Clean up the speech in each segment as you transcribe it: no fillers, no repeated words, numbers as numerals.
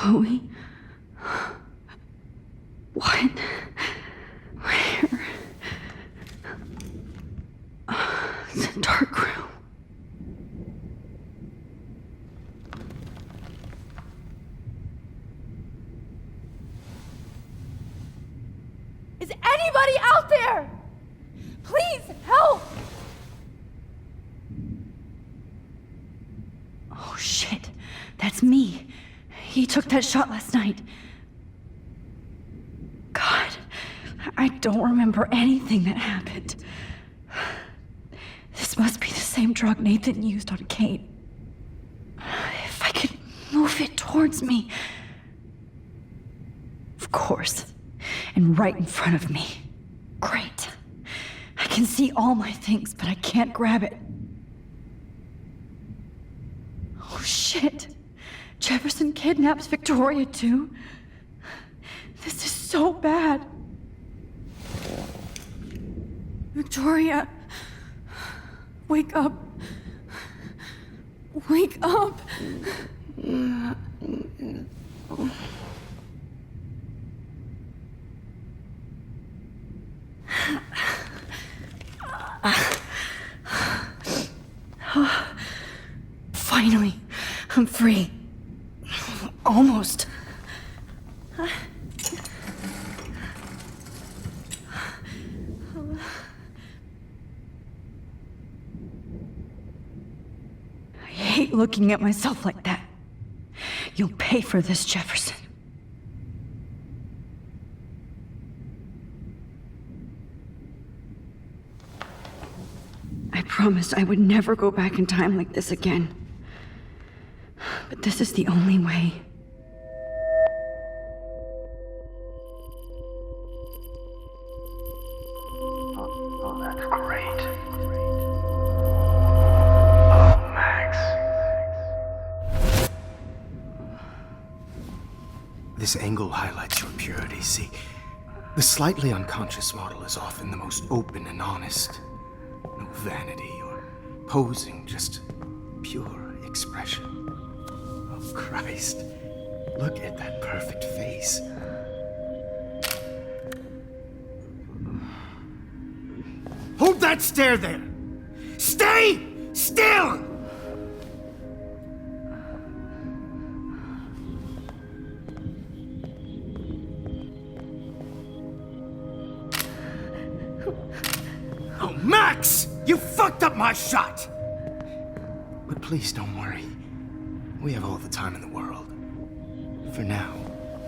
Chloe? What? Where? It's a dark room. Is anybody out there? Please help! Oh shit, that's me. He took that shot last night. God, I don't remember anything that happened. This must be the same drug Nathan used on Kate. If I could move it towards me. Of course. And right in front of me. Great. I can see all my things, but I can't grab it. Oh shit. Jefferson kidnaps Victoria too? This is so bad. Victoria. Wake up. Wake up. Finally, I'm free. Almost. I hate looking at myself like that. You'll pay for this, Jefferson. I promised I would never go back in time like this again. But this is the only way. Oh, that's great. Oh, Max. This angle highlights your purity, see? The slightly unconscious model is often the most open and honest. No vanity or posing, just pure expression. Oh, Christ. Look at that perfect face. Hold that stare there! Stay still! Oh, Max! You fucked up my shot! But please don't worry. We have all the time in the world. For now,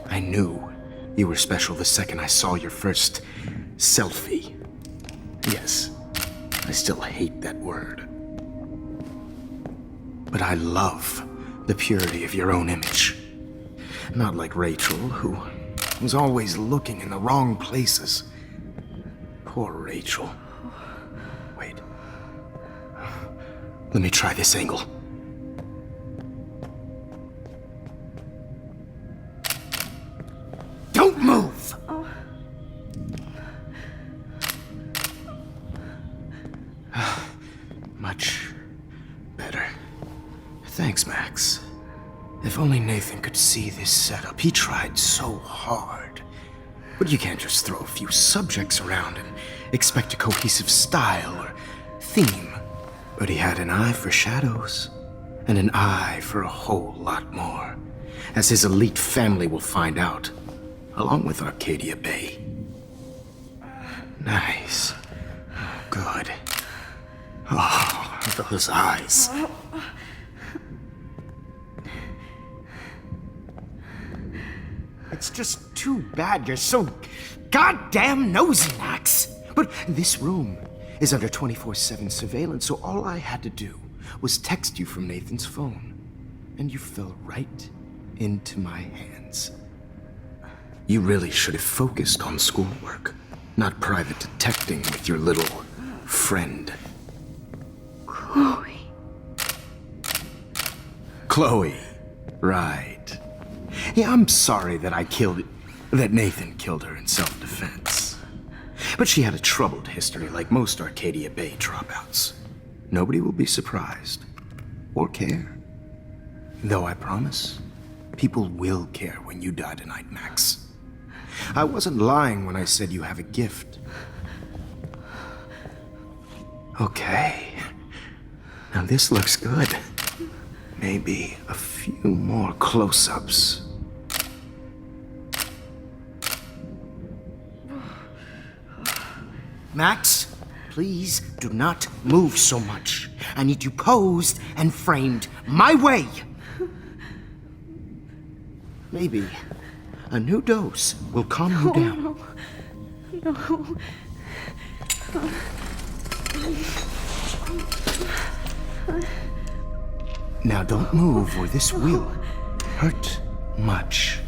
I knew you were special the second I saw your first selfie. Yes, I still hate that word. But I love the purity of your own image. Not like Rachel, who was always looking in the wrong places. Poor Rachel. Wait. Let me try this angle. Don't move! Much better. Thanks, Max. If only Nathan could see this setup. He tried so hard. But you can't just throw a few subjects around and expect a cohesive style or theme. But he had an eye for shadows, and an eye for a whole lot more, as his elite family will find out, along with Arcadia Bay. Nice. Oh, good. Oh, those eyes. It's just too bad you're so goddamn nosy, Max. But this room is under 24/7 surveillance, so all I had to do was text you from Nathan's phone. And you fell right into my hands. You really should have focused on schoolwork, not private detecting with your little friend. Chloe. Chloe. Right. Yeah, I'm sorry that Nathan killed her in self-defense. But she had a troubled history like most Arcadia Bay dropouts. Nobody will be surprised. Or care. Though I promise, People will care when you die tonight, Max. I wasn't lying when I said you have a gift. Okay. Now this looks good. Maybe a few more close-ups. Max, please do not move so much. I need you posed and framed my way. Maybe a new dose will calm you down. No. Now don't move or this will hurt much.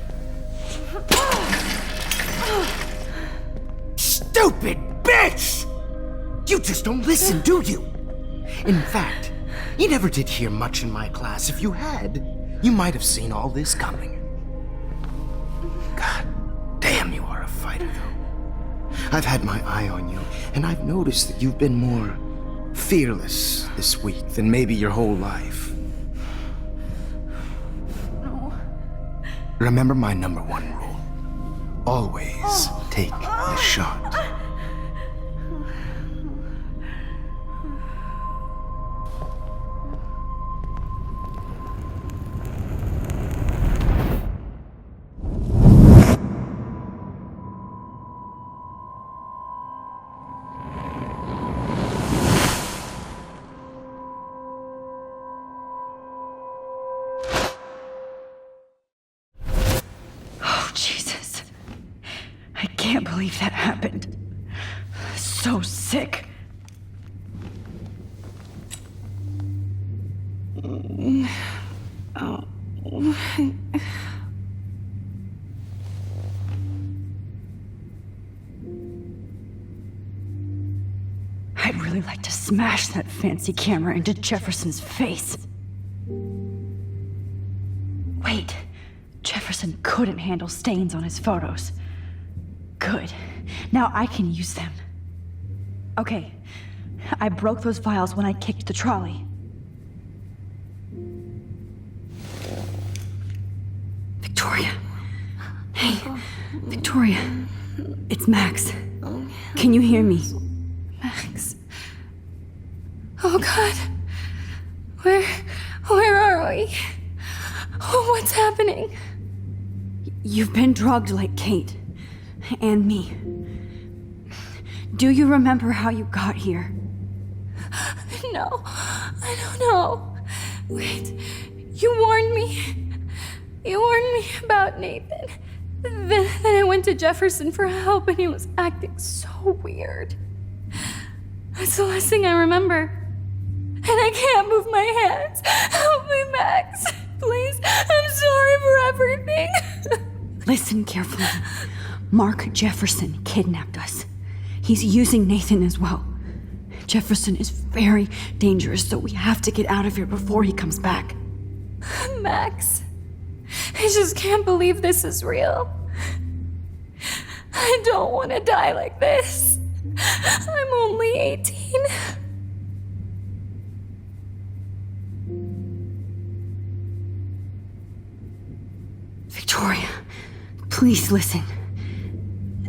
Stupid bitch! You just don't listen, do you? In fact, you never did hear much in my class. If you had, you might have seen all this coming. God damn, you are a fighter, though. I've had my eye on you, and I've noticed that you've been more fearless this week than maybe your whole life. No. Remember my number one rule. Always take the shot. Jesus. I can't believe that happened. So sick. Oh. I'd really like to smash that fancy camera into Jefferson's face. Wait. Jefferson couldn't handle stains on his photos. Good. Now I can use them. Okay. I broke those files when I kicked the trolley. Victoria. Hey, Victoria. It's Max. Can you hear me? Max. Oh God. Where are we? Oh, what's happening? You've been drugged like Kate. And me. Do you remember how you got here? No, I don't know. Wait, you warned me. You warned me about Nathan. Then I went to Jefferson for help and he was acting so weird. That's the last thing I remember. And I can't move my hands. Help me, Max. Please, I'm sorry for everything. Listen carefully. Mark Jefferson kidnapped us. He's using Nathan as well. Jefferson is very dangerous, so we have to get out of here before he comes back. Max, I just can't believe this is real. I don't want to die like this. I'm only 18. Victoria, please listen.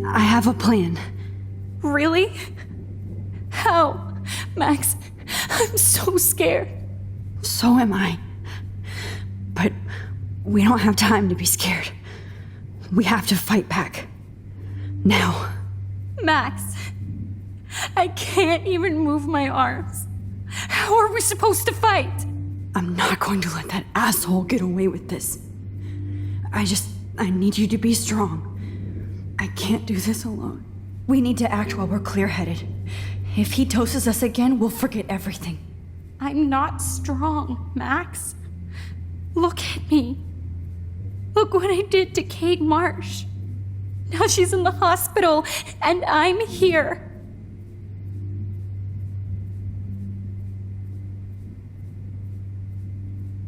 I have a plan. Really? How? Max, I'm so scared. So am I. But we don't have time to be scared. We have to fight back. Now. Max, I can't even move my arms. How are we supposed to fight? I'm not going to let that asshole get away with this. I need you to be strong. I can't do this alone. We need to act while we're clear-headed. If he doses us again, we'll forget everything. I'm not strong, Max. Look at me. Look what I did to Kate Marsh. Now she's in the hospital, and I'm here.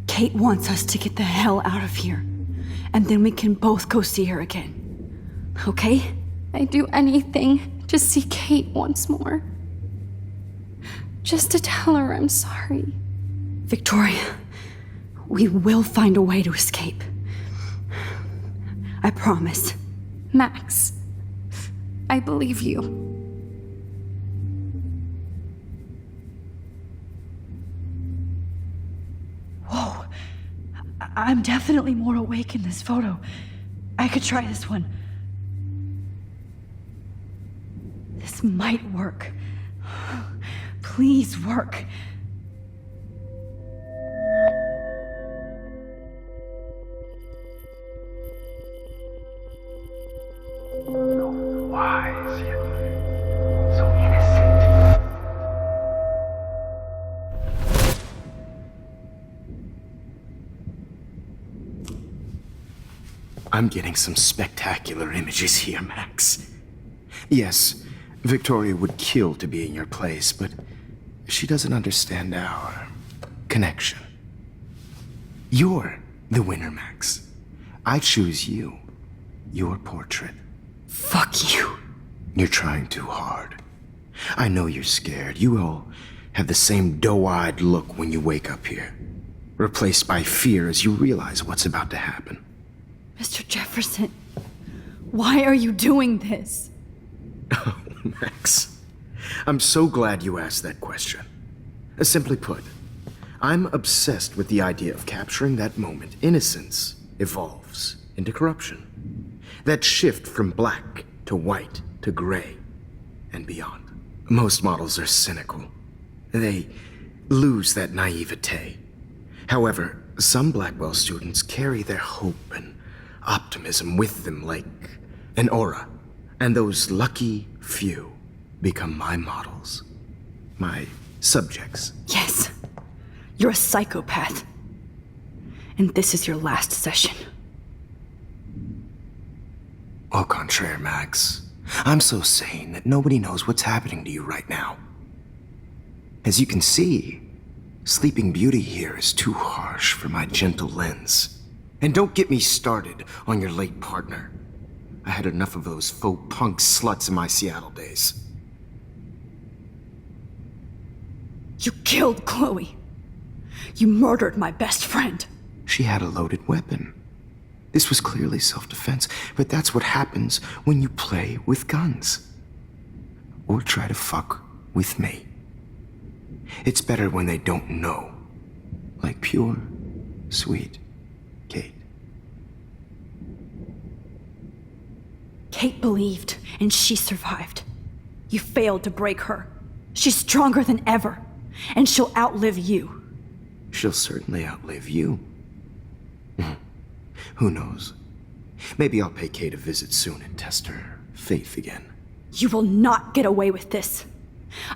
Kate wants us to get the hell out of here. And then we can both go see her again. Okay? I'd do anything to see Kate once more. Just to tell her I'm sorry. Victoria, we will find a way to escape. I promise. Max, I believe you. Whoa. I'm definitely more awake in this photo. I could try this one. This might work. Please work. Wise yet so innocent. I'm getting some spectacular images here, Max. Yes, Victoria would kill to be in your place, but she doesn't understand our connection. You're the winner, Max. I choose you. Your portrait. Fuck you. You're trying too hard. I know you're scared. You all have the same doe-eyed look when you wake up here, replaced by fear as you realize what's about to happen. Mr. Jefferson, why are you doing this? Oh, Max, I'm so glad you asked that question. Simply put, I'm obsessed with the idea of capturing that moment innocence evolves into corruption. That shift from black to white to gray and beyond. Most models are cynical. They lose that naivete. However, some Blackwell students carry their hope and optimism with them like an aura. And those lucky few become my models. My subjects. Yes, you're a psychopath. And this is your last session. Au contraire, Max. I'm so sane that nobody knows what's happening to you right now. As you can see, Sleeping Beauty here is too harsh for my gentle lens. And don't get me started on your late partner. I had enough of those faux punk sluts in my Seattle days. You killed Chloe. You murdered my best friend. She had a loaded weapon. This was clearly self-defense, but that's what happens when you play with guns. Or try to fuck with me. It's better when they don't know. Like pure, sweet Kate. Kate believed, and she survived. You failed to break her. She's stronger than ever, and she'll outlive you. She'll certainly outlive you. Who knows? Maybe I'll pay Kate a visit soon and test her faith again. You will not get away with this.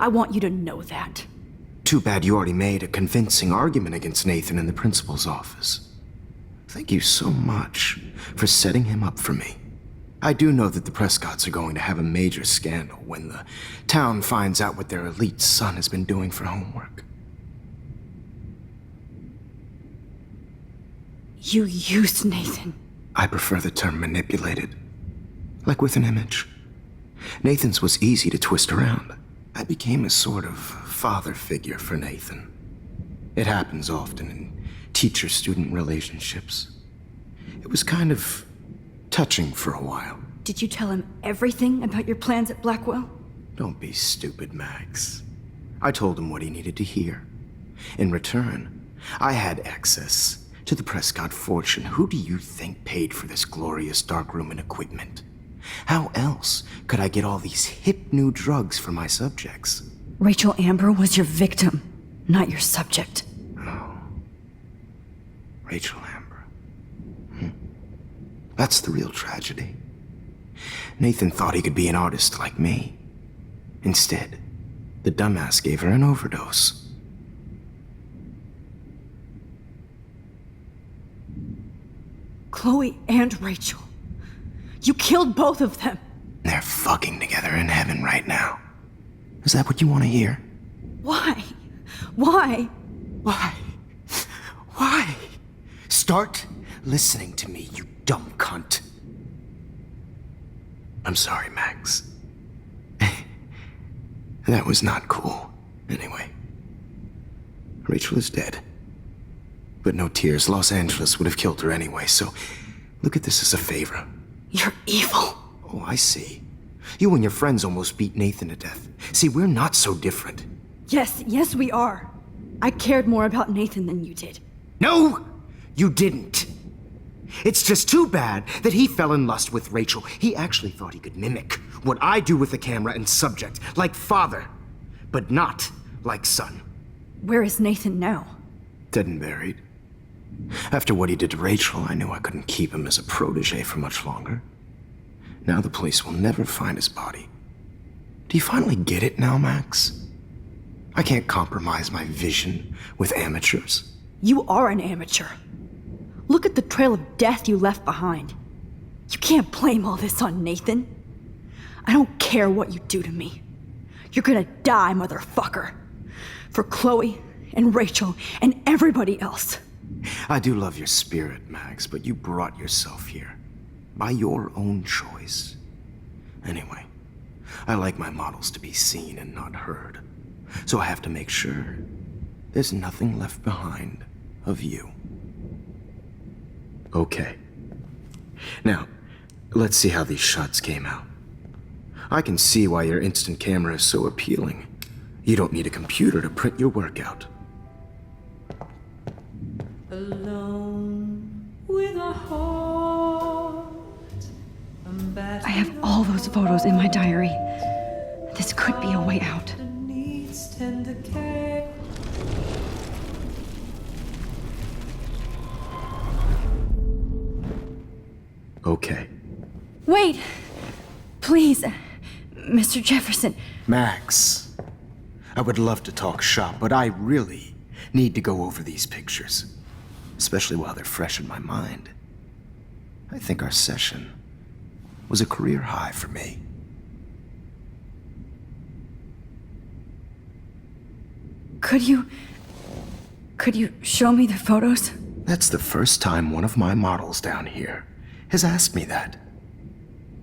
I want you to know that. Too bad you already made a convincing argument against Nathan in the principal's office. Thank you so much for setting him up for me. I do know that the Prescotts are going to have a major scandal when the town finds out what their elite son has been doing for homework. You used Nathan. I prefer the term manipulated. Like with an image. Nathan's was easy to twist around. I became a sort of father figure for Nathan. It happens often in teacher-student relationships. It was kind of touching for a while. Did you tell him everything about your plans at Blackwell? Don't be stupid, Max. I told him what he needed to hear. In return, I had access to the Prescott fortune. Who do you think paid for this glorious darkroom and equipment? How else could I get all these hip new drugs for my subjects? Rachel Amber was your victim, not your subject. Oh. Rachel Amber. That's the real tragedy. Nathan thought he could be an artist like me. Instead, the dumbass gave her an overdose. Chloe and Rachel. You killed both of them. They're fucking together in heaven right now. Is that what you want to hear? Why? Why? Why? Why? Start listening to me, you dumb cunt. I'm sorry, Max. That was not cool. Anyway, Rachel is dead. But no tears. Los Angeles would have killed her anyway, so look at this as a favor. You're evil. Oh, I see. You and your friends almost beat Nathan to death. See, we're not so different. Yes, we are. I cared more about Nathan than you did. No, you didn't. It's just too bad that he fell in lust with Rachel. He actually thought he could mimic what I do with the camera and subject, like father, but not like son. Where is Nathan now? Dead and buried. After what he did to Rachel, I knew I couldn't keep him as a protege for much longer. Now the police will never find his body. Do you finally get it now, Max? I can't compromise my vision with amateurs. You are an amateur. Look at the trail of death you left behind. You can't blame all this on Nathan. I don't care what you do to me. You're gonna die, motherfucker. For Chloe and Rachel and everybody else. I do love your spirit, Max, but you brought yourself here. By your own choice. Anyway, I like my models to be seen and not heard. So I have to make sure there's nothing left behind of you. Okay. Now, let's see how these shots came out. I can see why your instant camera is so appealing. You don't need a computer to print your work out. Alone with a heart. I have all those photos in my diary. This could be a way out. Needs tender care. Okay. Wait! Please, Mr. Jefferson. Max, I would love to talk shop, but I really need to go over these pictures. Especially while they're fresh in my mind. I think our session was a career high for me. Could you show me the photos? That's the first time one of my models down here has asked me that.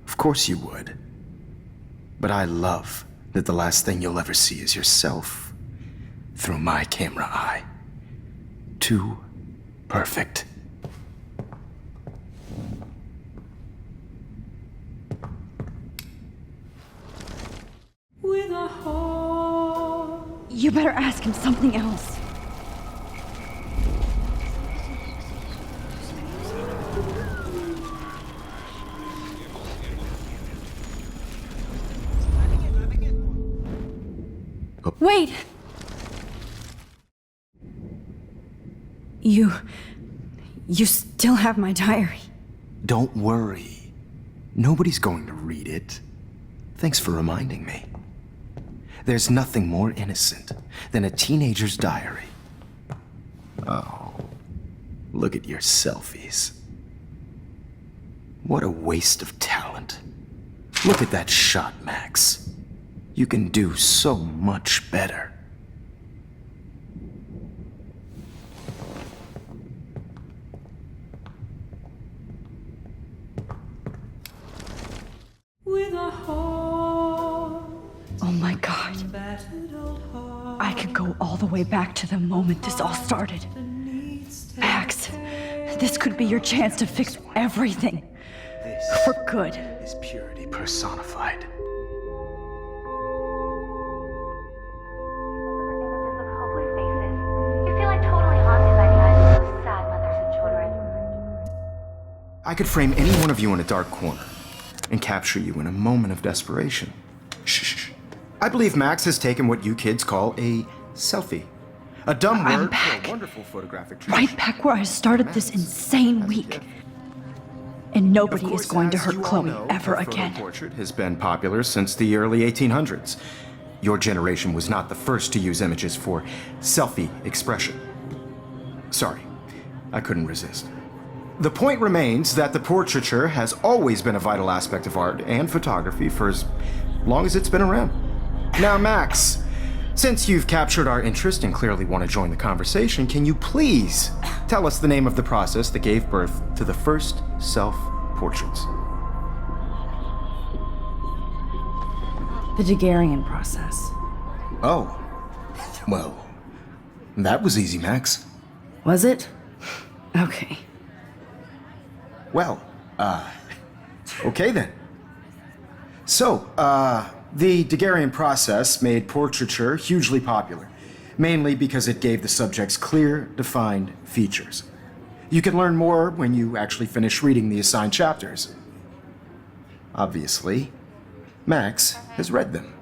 Of course you would. But I love that the last thing you'll ever see is yourself through my camera eye. Too perfect. With a heart. You better ask him something else. Wait! You still have my diary. Don't worry. Nobody's going to read it. Thanks for reminding me. There's nothing more innocent than a teenager's diary. Oh, look at your selfies. What a waste of talent. Look at that shot, Max. You can do so much better. With a heart. Oh my god. Battered old heart. I could go all the way back to the moment this all started. Needs tender Max, this could be your chance to fix everything. This For good. is purity personified. Hopeless faces. You feel like totally haunted by the eyes of those sad mothers and children. I could frame any one of you in a dark corner and capture you in a moment of desperation. Shh. I believe Max has taken what you kids call a selfie. A dumb I'm word back. for a wonderful photographic tradition. Right back where I started this insane week. And nobody is going to hurt Chloe ever again. Portrait has been popular since the early 1800s. Your generation was not the first to use images for selfie expression. Sorry, I couldn't resist. The point remains that the portraiture has always been a vital aspect of art and photography for as long as it's been around. Now, Max, since you've captured our interest and clearly want to join the conversation, can you please tell us the name of the process that gave birth to the first self-portraits? The Daguerrean process. Oh, well, that was easy, Max. Was it? Okay. Well, Okay then. So, the Daguerrean process made portraiture hugely popular, mainly because it gave the subjects clear, defined features. You can learn more when you actually finish reading the assigned chapters. Obviously, Max has read them.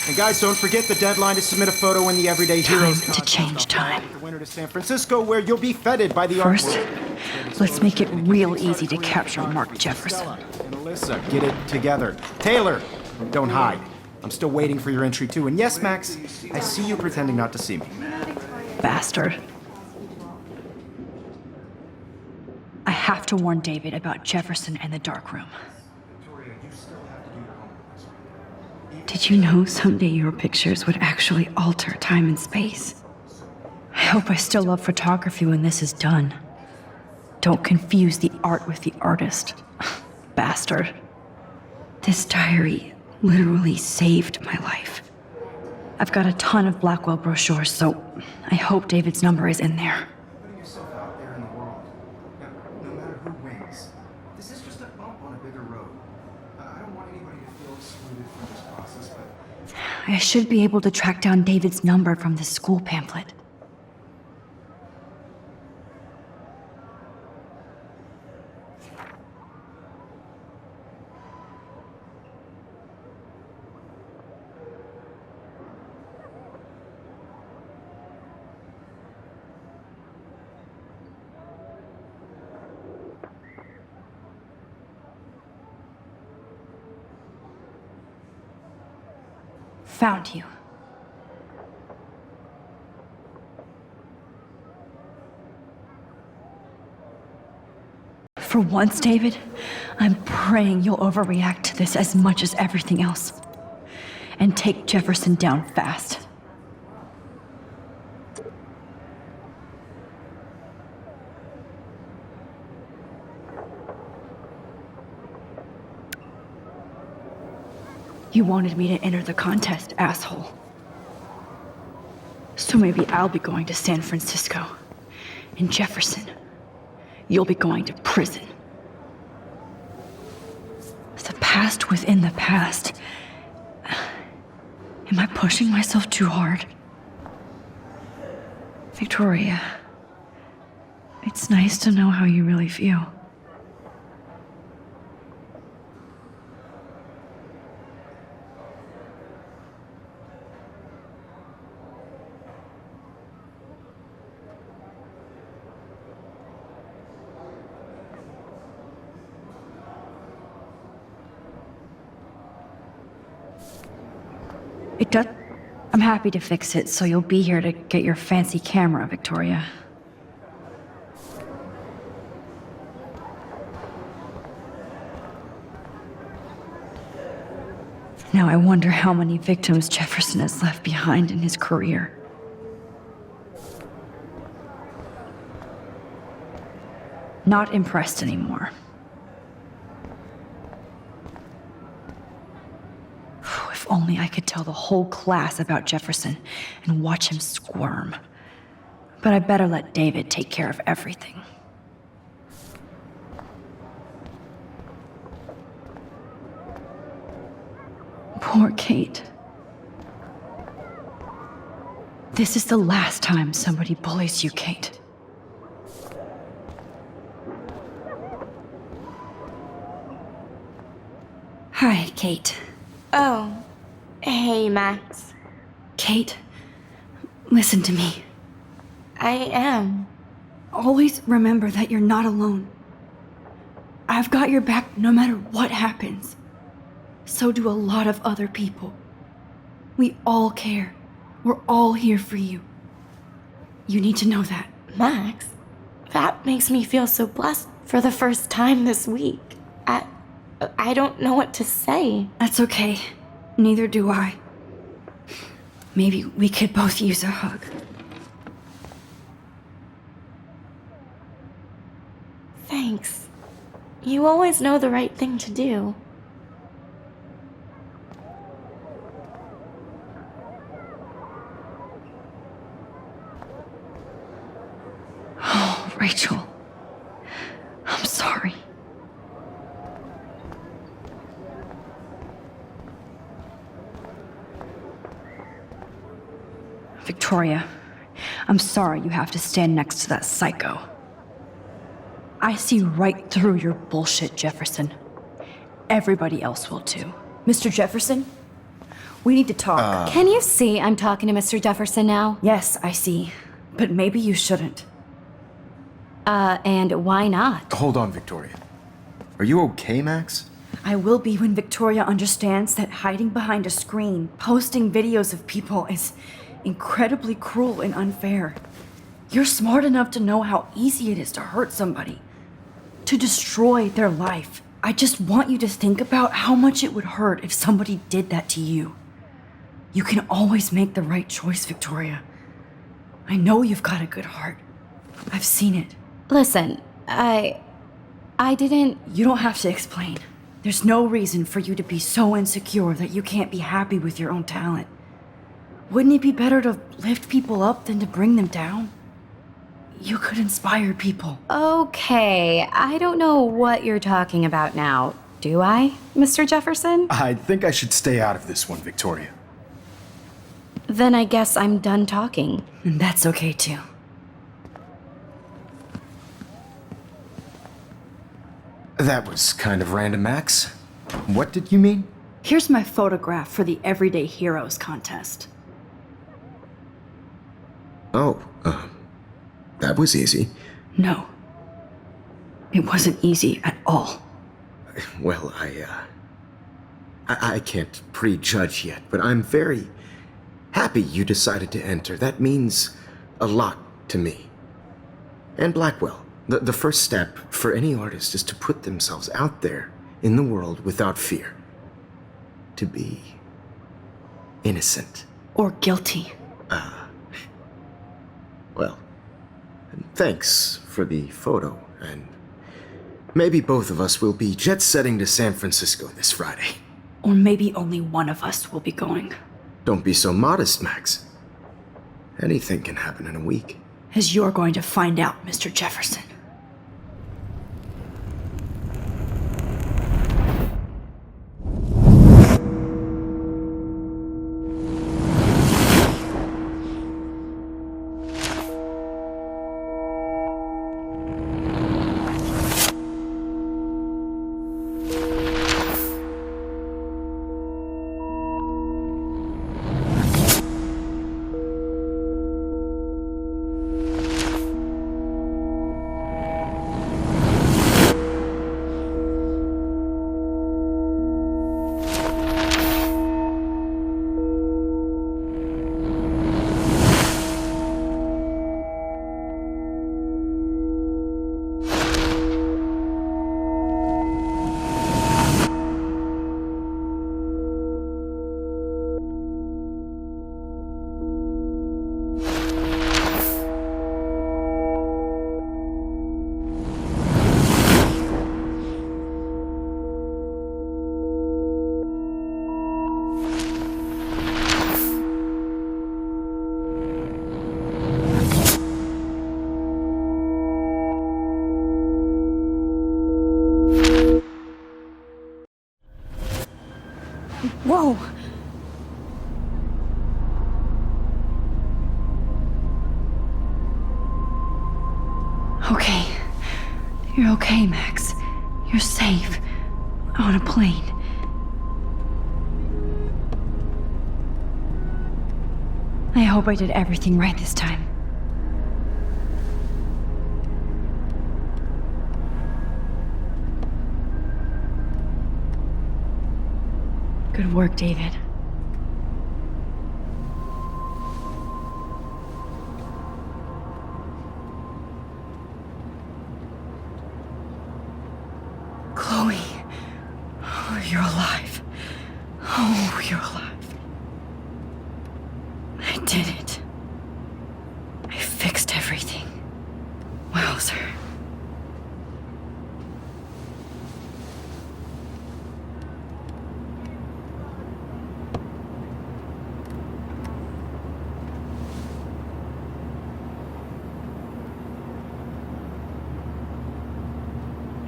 And guys, don't forget the deadline to submit a photo in the Everyday Heroes Time to change time. The winter to San Francisco, where you'll be feted by the First, artwork. let's make it real easy to capture Mark Jefferson. And Alyssa, get it together. Taylor, don't hide. I'm still waiting for your entry too. And yes, Max, I see you pretending not to see me. Bastard. I have to warn David about Jefferson and the dark room. Did you know someday your pictures would actually alter time and space? I hope I still love photography when this is done. Don't confuse the art with the artist. Bastard. This diary literally saved my life. I've got a ton of Blackwell brochures, so I hope David's number is in there. Putting yourself out there in the world. No matter who wins, this is just a bump on a bigger road. I don't want anybody to feel excluded from this process, but I should be able to track down David's number from this school pamphlet. Found you. For once, David, I'm praying you'll overreact to this as much as everything else. And take Jefferson down fast. You wanted me to enter the contest, asshole. So maybe I'll be going to San Francisco. And Jefferson, you'll be going to prison. The past within the past. Am I pushing myself too hard? Victoria, it's nice to know how you really feel. I'm happy to fix it, so you'll be here to get your fancy camera, Victoria. Now I wonder how many victims Jefferson has left behind in his career. Not impressed anymore. If only I could tell the whole class about Jefferson and watch him squirm. But I better let David take care of everything. Poor Kate. This is the last time somebody bullies you, Kate. Hi, Kate. Oh, hey, Max. Kate, listen to me. I am. Always remember that you're not alone. I've got your back no matter what happens. So do a lot of other people. We all care. We're all here for you. You need to know that. Max, that makes me feel so blessed for the first time this week. I don't know what to say. That's okay. Neither do I. Maybe we could both use a hug. Thanks. You always know the right thing to do. Oh, Rachel. I'm sorry. Victoria, I'm sorry you have to stand next to that psycho. I see right through your bullshit, Jefferson. Everybody else will too. Mr. Jefferson, we need to talk. Can you see I'm talking to Mr. Jefferson now? Yes, I see. But maybe you shouldn't. And why not? Hold on, Victoria. Are you okay, Max? I will be when Victoria understands that hiding behind a screen, posting videos of people is incredibly cruel and unfair. You're smart enough to know how easy it is to hurt somebody, to destroy their life. I just want you to think about how much it would hurt if somebody did that to you. You can always make the right choice, Victoria. I know you've got a good heart. I've seen it. Listen, I didn't... You don't have to explain. There's no reason for you to be so insecure that you can't be happy with your own talent. Wouldn't it be better to lift people up than to bring them down? You could inspire people. Okay, I don't know what you're talking about now. Do I, Mr. Jefferson? I think I should stay out of this one, Victoria. Then I guess I'm done talking. And that's okay too. That was kind of random, Max. What did you mean? Here's my photograph for the Everyday Heroes contest. Oh, that was easy. No. It wasn't easy at all. Well, I can't prejudge yet, but I'm very happy you decided to enter. That means a lot to me. And Blackwell. The first step for any artist is to put themselves out there in the world without fear. To be innocent. Or guilty. Well, thanks for the photo, and maybe both of us will be jet-setting to San Francisco this Friday. Or maybe only one of us will be going. Don't be so modest, Max. Anything can happen in a week. As you're going to find out, Mr. Jefferson. Whoa! Okay. You're okay, Max. You're safe. On a plane. I hope I did everything right this time. Good work, David. Chloe. Oh, you're alive. Oh, you're alive. I did it. I fixed everything. Wowzer.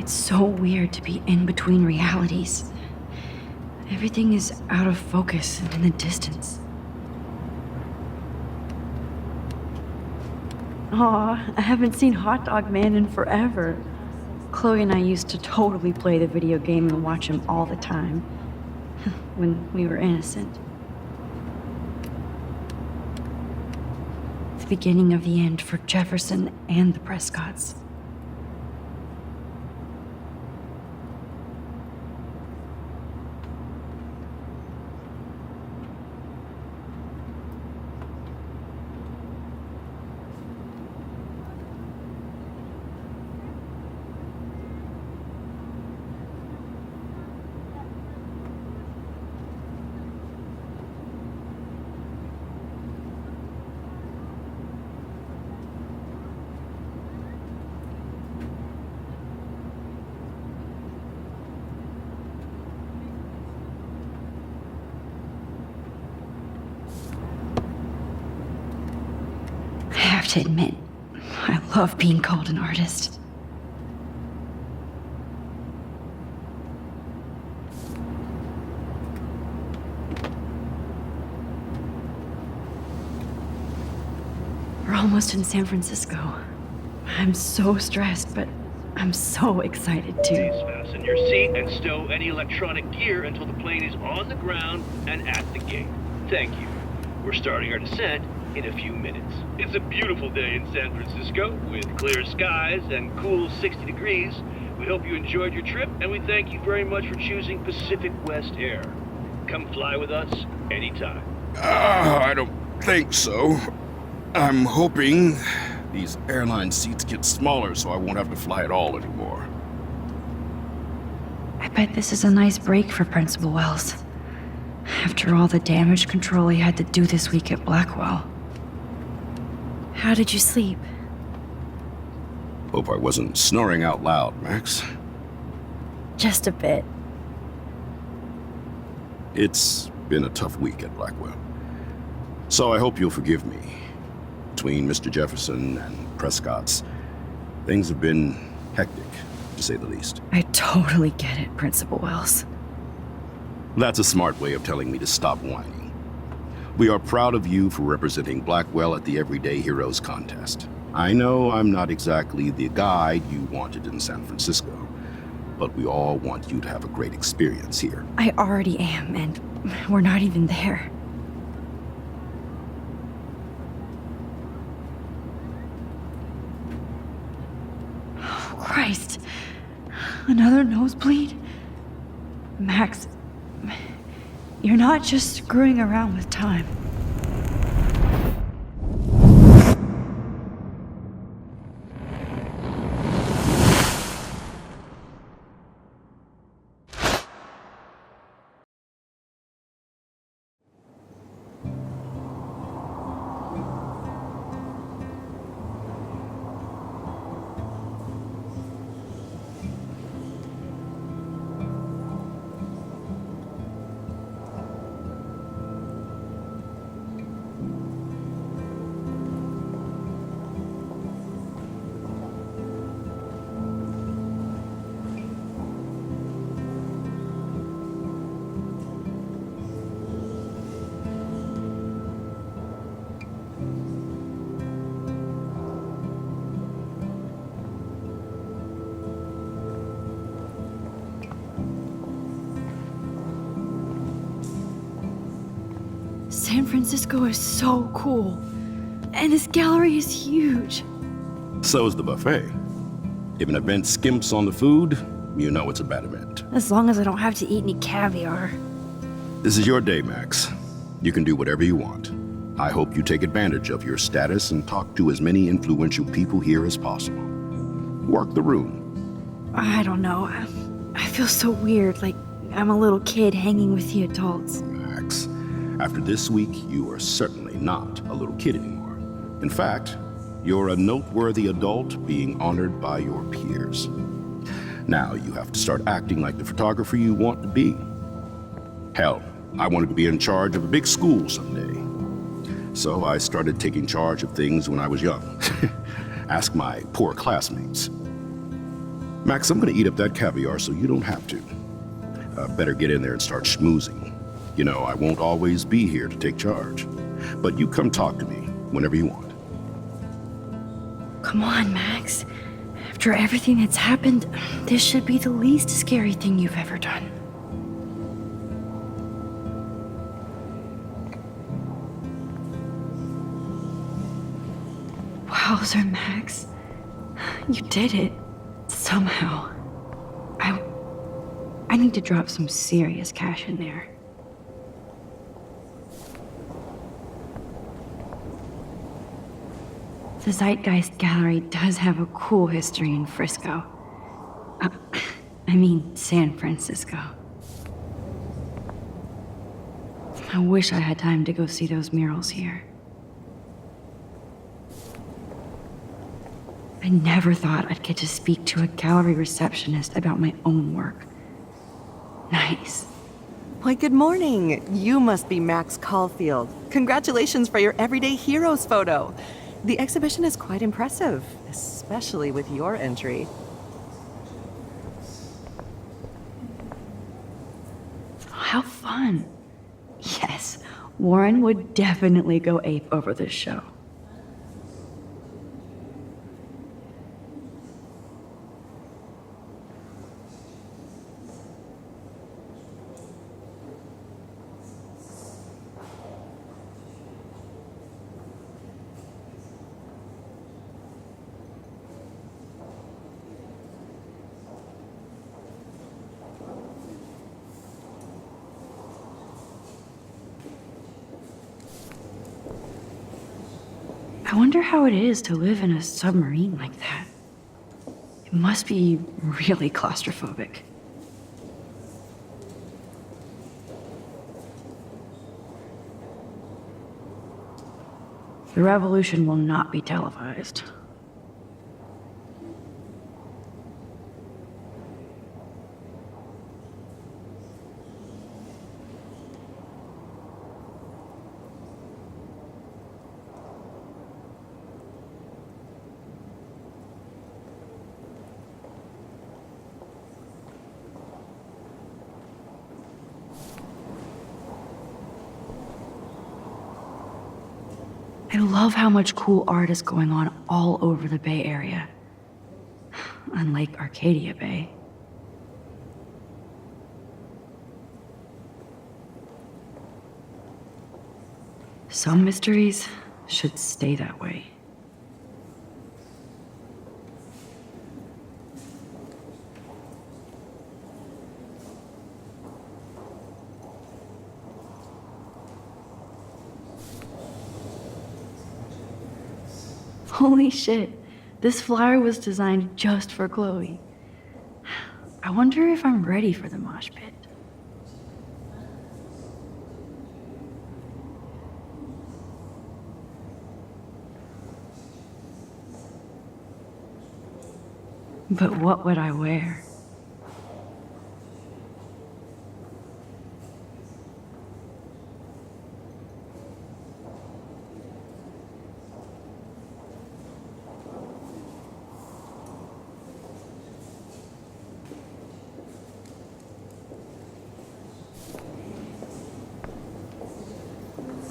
It's so weird to be in between realities. Everything is out of focus and in the distance. Aw, I haven't seen Hot Dog Man in forever. Chloe and I used to totally play the video game and watch him all the time. When we were innocent. The beginning of the end for Jefferson and the Prescotts. I have to admit, I love being called an artist. We're almost in San Francisco. I'm so stressed, but I'm so excited too. Please fasten your seat and stow any electronic gear until the plane is on the ground and at the gate. Thank you. We're starting our descent in a few minutes. It's a beautiful day in San Francisco with clear skies and cool 60 degrees. We hope you enjoyed your trip, and we thank you very much for choosing Pacific West Air. Come fly with us anytime. I don't think so. I'm hoping these airline seats get smaller so I won't have to fly at all anymore. I bet this is a nice break for Principal Wells. After all the damage control he had to do this week at Blackwell. How did you sleep? Hope I wasn't snoring out loud, Max. Just a bit. It's been a tough week at Blackwell. So I hope you'll forgive me. Between Mr. Jefferson and Prescott's, things have been hectic, to say the least. I totally get it, Principal Wells. That's a smart way of telling me to stop whining. We are proud of you for representing Blackwell at the Everyday Heroes contest. I know I'm not exactly the guide you wanted in San Francisco, but we all want you to have a great experience here. I already am, and we're not even there. Oh, Christ. Another nosebleed? Max, you're not just screwing around with time. San Francisco is so cool. And this gallery is huge. So is the buffet. If an event skimps on the food, you know it's a bad event. As long as I don't have to eat any caviar. This is your day, Max. You can do whatever you want. I hope you take advantage of your status and talk to as many influential people here as possible. Work the room. I don't know. I feel so weird, like I'm a little kid hanging with the adults. Max, after this week, you are certainly not a little kid anymore. In fact, you're a noteworthy adult being honored by your peers. Now you have to start acting like the photographer you want to be. Hell, I wanted to be in charge of a big school someday. So I started taking charge of things when I was young. Ask my poor classmates. Max, I'm gonna eat up that caviar so you don't have to. Better get in there and start schmoozing. You know, I won't always be here to take charge. But you come talk to me whenever you want. Come on, Max. After everything that's happened, this should be the least scary thing you've ever done. Wowzer, Max. You did it. Somehow. I need to drop some serious cash in there. The Zeitgeist Gallery does have a cool history in Frisco. I mean, San Francisco. I wish I had time to go see those murals here. I never thought I'd get to speak to a gallery receptionist about my own work. Nice. Why, good morning. You must be Max Caulfield. Congratulations for your Everyday Heroes photo. The exhibition is quite impressive, especially with your entry. How fun. Yes, Warren would definitely go ape over this show. I wonder how it is to live in a submarine like that. It must be really claustrophobic. The revolution will not be televised. I love how much cool art is going on all over the Bay Area. Unlike Arcadia Bay. Some mysteries should stay that way. Holy shit, this flyer was designed just for Chloe. I wonder if I'm ready for the mosh pit. But what would I wear?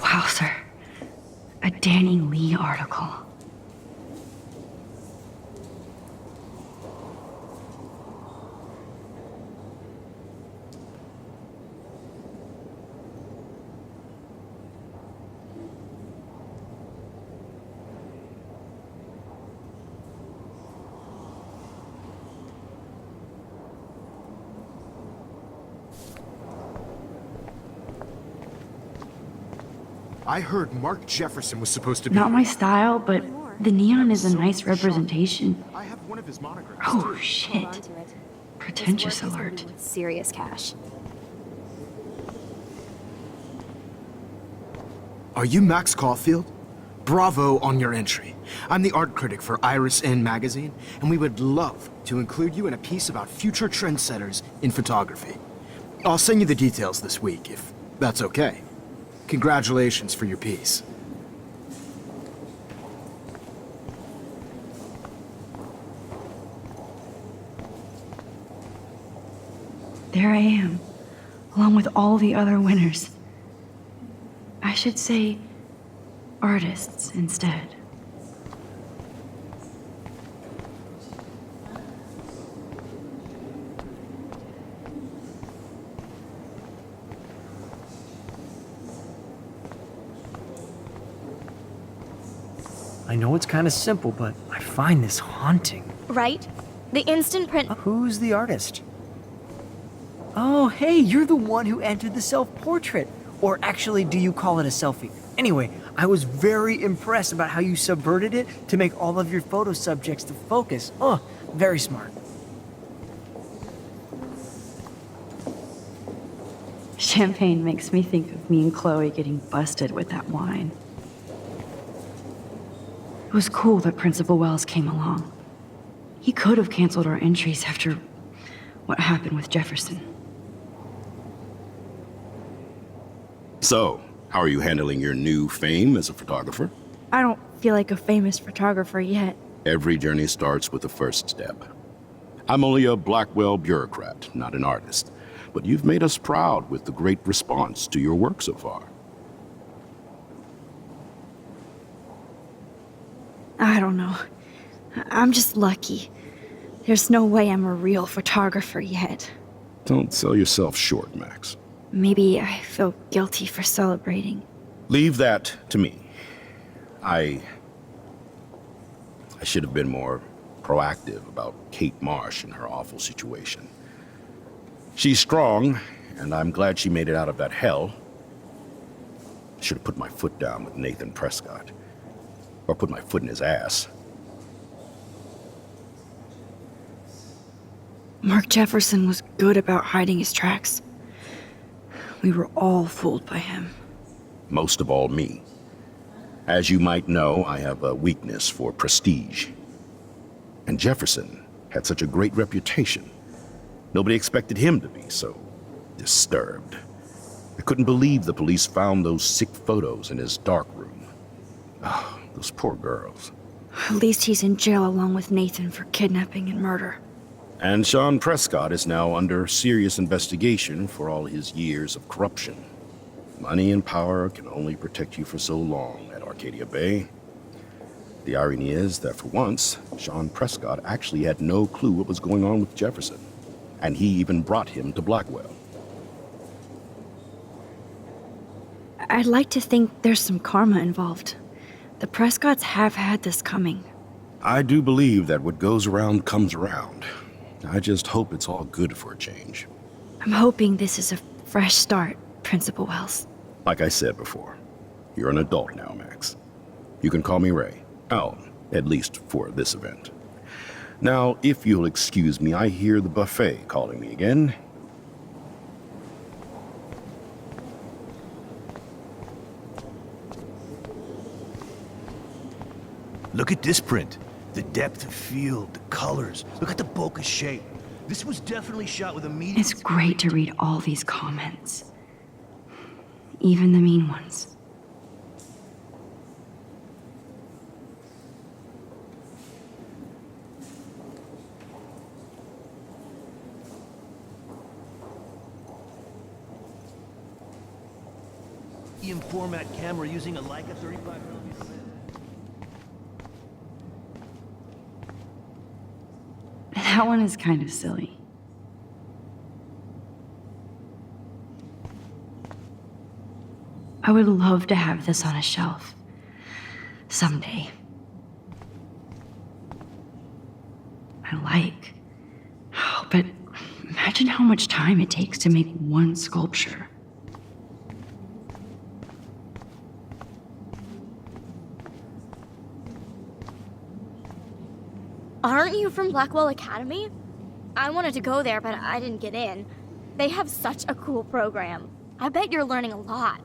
Wow, sir. A Danny Lee article. I heard Mark Jefferson was supposed to be. Not my style, but the neon is a nice representation. I have one of his monograms. Oh, shit. Pretentious alert. Serious cash. Are you Max Caulfield? Bravo on your entry. I'm the art critic for Iris N magazine, and we would love to include you in a piece about future trendsetters in photography. I'll send you the details this week, if that's okay. Congratulations for your piece. there I am, along with all the other winners. I should say artists instead. I know it's kind of simple, but I find this haunting. Right? The instant print. Who's the artist? Oh, hey, you're the one who entered the self-portrait. Or actually, do you call it a selfie? Anyway, I was very impressed about how you subverted it to make all of your photo subjects the focus. Oh, very smart. Champagne makes me think of me and Chloe getting busted with that wine. It was cool that Principal Wells came along. He could have canceled our entries after what happened with Jefferson. So, how are you handling your new fame as a photographer? I don't feel like a famous photographer yet. Every journey starts with the first step. I'm only a Blackwell bureaucrat, not an artist. But you've made us proud with the great response to your work so far. I don't know. I'm just lucky. There's no way I'm a real photographer yet. Don't sell yourself short, Max. Maybe I feel guilty for celebrating. Leave that to me. I should have been more proactive about Kate Marsh and her awful situation. She's strong, and I'm glad she made it out of that hell. I should have put my foot down with Nathan Prescott. Or put my foot in his ass. Mark Jefferson was good about hiding his tracks. We were all fooled by him. Most of all, me. As you might know, I have a weakness for prestige. And Jefferson had such a great reputation. Nobody expected him to be so disturbed. I couldn't believe the police found those sick photos in his dark room. Oh, those poor girls. At least he's in jail along with Nathan for kidnapping and murder. And Sean Prescott is now under serious investigation for all his years of corruption. Money and power can only protect you for so long at Arcadia Bay. The irony is that for once, Sean Prescott actually had no clue what was going on with Jefferson. And he even brought him to Blackwell. I'd like to think there's some karma involved. The Prescotts have had this coming. I do believe that what goes around comes around. I just hope it's all good for a change. I'm hoping this is a fresh start, Principal Wells. Like I said before, you're an adult now, Max. You can call me Ray. Oh, at least for this event. Now, if you'll excuse me, I hear the buffet calling me again. Look at this print. The depth of field, the colors. Look at the bokeh shape. This was definitely shot with a medium. It's great to read all these comments. Even the mean ones. Format camera using a Leica 35mm. That one is kind of silly. I would love to have this on a shelf. Someday. But imagine how much time it takes to make one sculpture. Aren't you from Blackwell Academy? I wanted to go there, but I didn't get in. They have such a cool program. I bet you're learning a lot.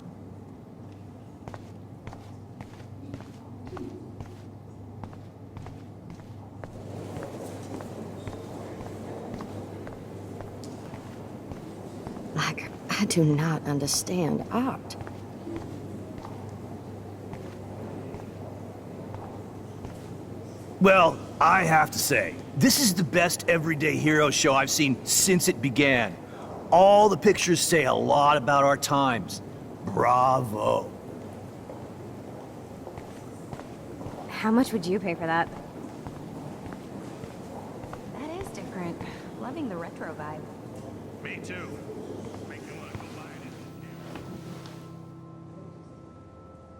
I do not understand art. Well, I have to say, this is the best everyday hero show I've seen since it began. All the pictures say a lot about our times. Bravo. How much would you pay for that? That is different. Loving the retro vibe. Me too.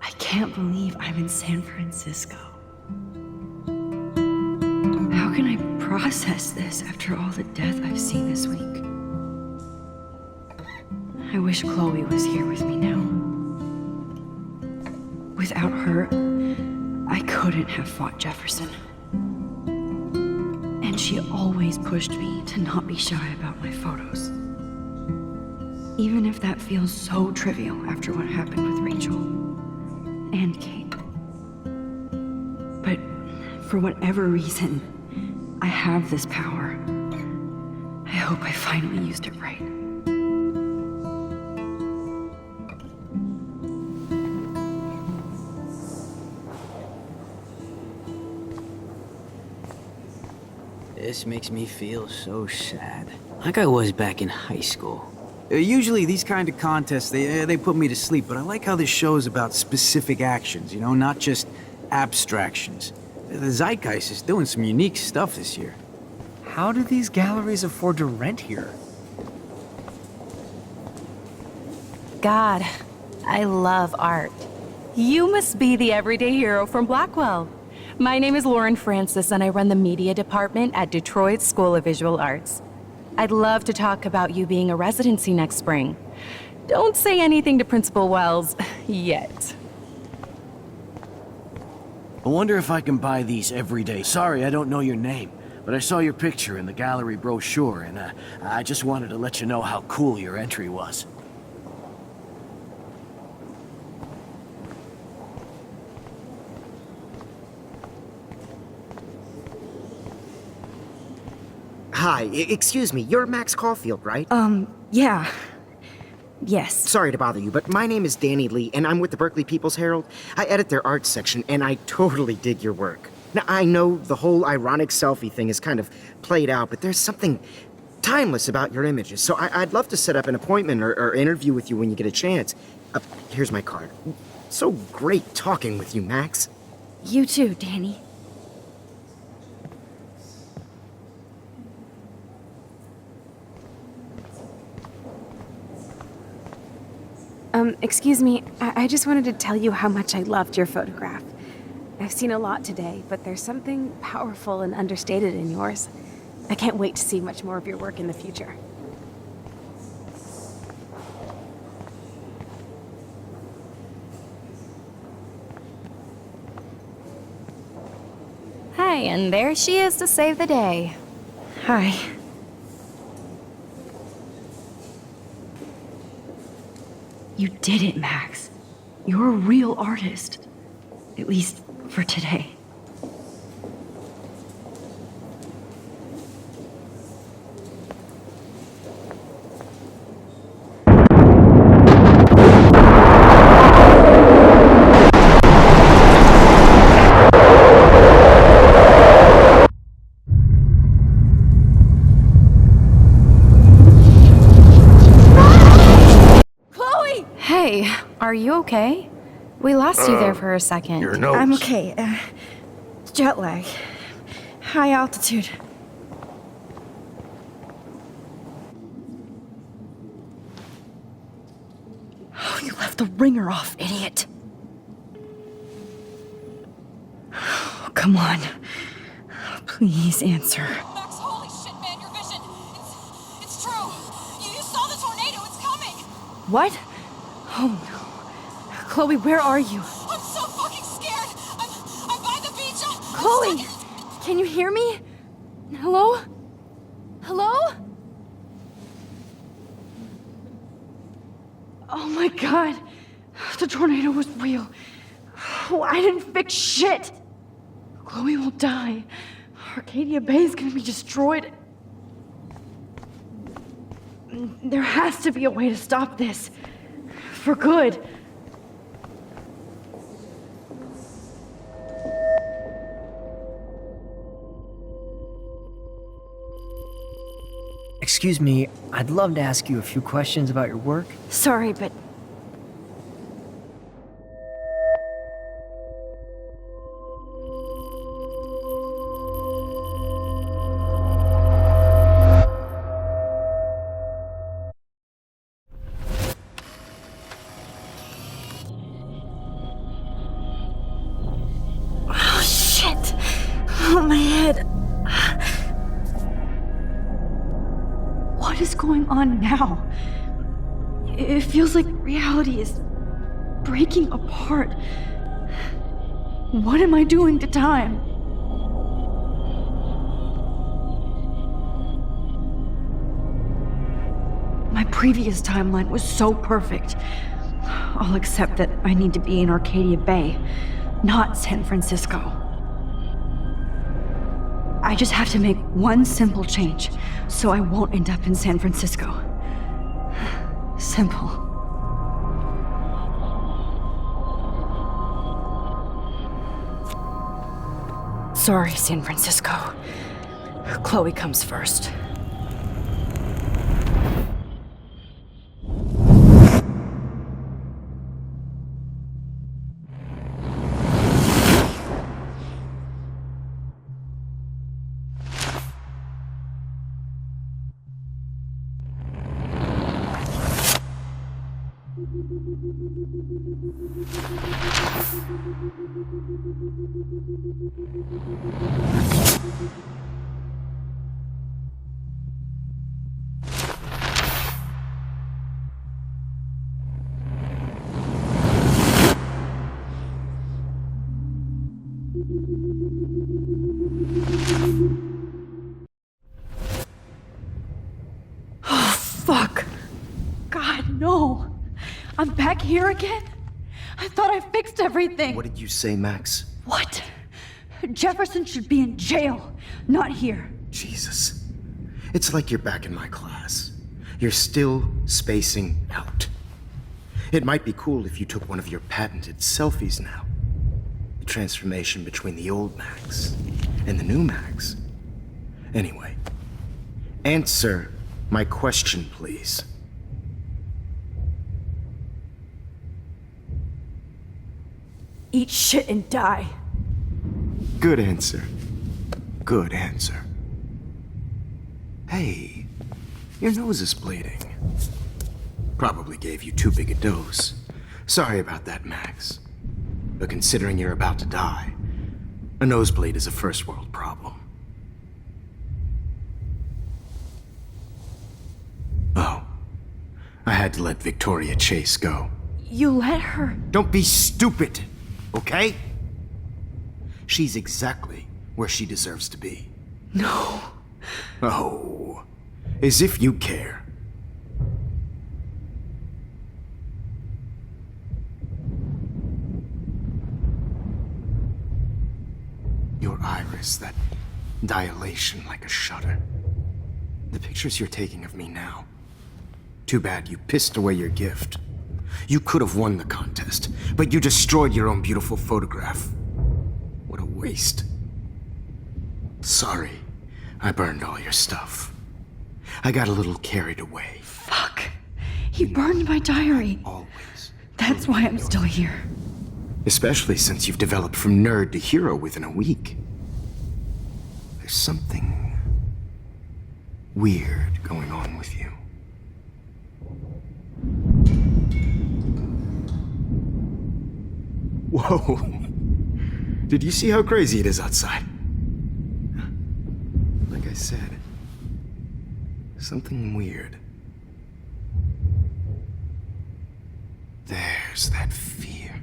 I can't believe I'm in San Francisco. How can I process this after all the death I've seen this week? I wish Chloe was here with me now. Without her, I couldn't have fought Jefferson. And she always pushed me to not be shy about my photos. Even if that feels so trivial after what happened with Rachel and Kate. But for whatever reason, I have this power. I hope I finally used it right. This makes me feel so sad. Like I was back in high school. Usually these kind of contests, they put me to sleep, but I like how this show is about specific actions, you know, not just abstractions. The Zeitgeist is doing some unique stuff this year. How do these galleries afford to rent here? God, I love art. You must be the everyday hero from Blackwell. My name is Lauren Francis, and I run the media department at Detroit School of Visual Arts. I'd love to talk about you being a residency next spring. Don't say anything to Principal Wells yet. I wonder if I can buy these every day. Sorry, I don't know your name, but I saw your picture in the gallery brochure, and I just wanted to let you know how cool your entry was. Hi, excuse me, you're Max Caulfield, right? Yeah. Yes. Sorry to bother you, but my name is Danny Lee, and I'm with the Berkeley People's Herald. I edit their arts section, and I totally dig your work. Now, I know the whole ironic selfie thing is kind of played out, but there's something timeless about your images, so I'd love to set up an appointment or interview with you when you get a chance. Here's my card. So great talking with you, Max. You too, Danny. Excuse me, I just wanted to tell you how much I loved your photograph. I've seen a lot today, but there's something powerful and understated in yours. I can't wait to see much more of your work in the future. Hi, and there she is to save the day. Hi. You did it, Max. You're a real artist. At least for today. Hey, are you okay? We lost you there for a second. Your nose. I'm okay. Jet lag. High altitude. Oh, you left the ringer off, idiot. Oh, come on. Please answer. Max, holy shit, man, your vision. It's true. You saw the tornado. It's coming. What? Oh no. Chloe, where are you? I'm so fucking scared. I'm by the beach. Chloe! Can you hear me? Hello? Hello? Oh my god. The tornado was real. Oh, I didn't fix shit. Chloe will die. Arcadia Bay is gonna be destroyed. There has to be a way to stop this. For good. Excuse me, I'd love to ask you a few questions about your work. Sorry, but oh shit! Oh, my head. What is going on now? It feels like reality is breaking apart. What am I doing to time? My previous timeline was so perfect. I'll accept that I need to be in Arcadia Bay, not San Francisco. I just have to make one simple change, so I won't end up in San Francisco. Simple. Sorry, San Francisco. Chloe comes first. Oh, fuck. God, no. I'm back here again? I thought I fixed everything. What did you say, Max? What? Jefferson should be in jail, not here. Jesus. It's like you're back in my class. You're still spacing out. It might be cool if you took one of your patented selfies now. The transformation between the old Max and the new Max. Anyway, answer my question, please. Eat shit and die. Good answer. Good answer. Hey, your nose is bleeding. Probably gave you too big a dose. Sorry about that, Max. But considering you're about to die, a nosebleed is a first world problem. Oh, I had to let Victoria Chase go. You let her? Don't be stupid, okay? She's exactly where she deserves to be. No. Oh, as if you care. Your iris, that dilation like a shutter. The pictures you're taking of me now. Too bad you pissed away your gift. You could have won the contest, but you destroyed your own beautiful photograph. What a waste. Sorry, I burned all your stuff. I got a little carried away. Fuck. He burned my diary. Always. That's why I'm still here. Especially since you've developed from nerd to hero within a week. There's something weird going on with you. Whoa. Did you see how crazy it is outside? Like I said, something weird. There's that fear.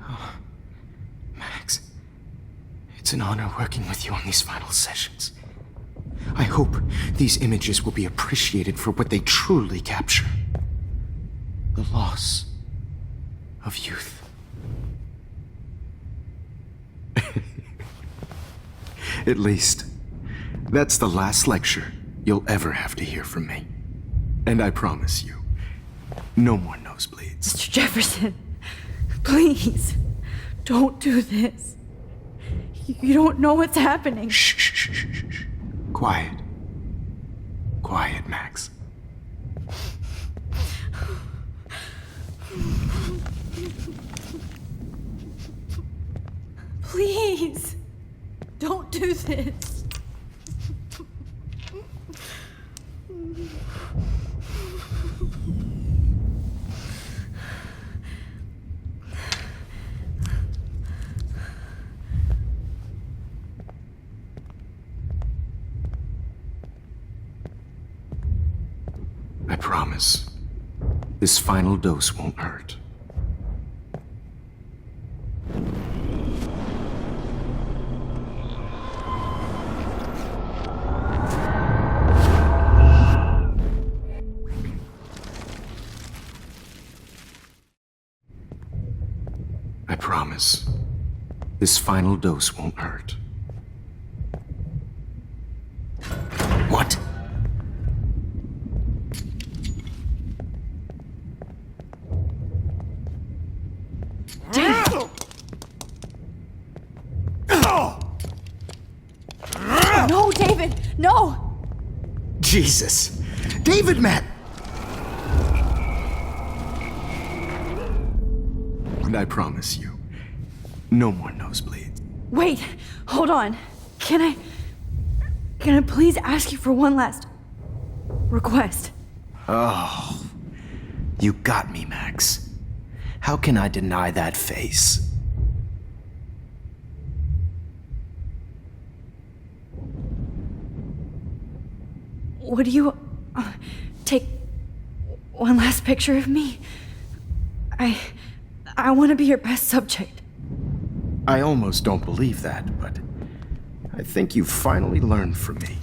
Oh, Max, it's an honor working with you on these final sessions. I hope these images will be appreciated for what they truly capture. The loss of youth. At least, that's the last lecture you'll ever have to hear from me. And I promise you, no more nosebleeds. Mr. Jefferson, please, don't do this. You don't know what's happening. Shh, shh, shh, shh, shh. Quiet. Quiet, Max. Please, don't do this. I promise, this final dose won't hurt. I promise, this final dose won't hurt. What? No, David, no! Jesus! David, Matt! And I promise you, no more nosebleeds. Wait, hold on. Can I please ask you for one last request? Oh, you got me, Max. How can I deny that face? Would you take one last picture of me? I want to be your best subject. I almost don't believe that, but I think you finally learned from me.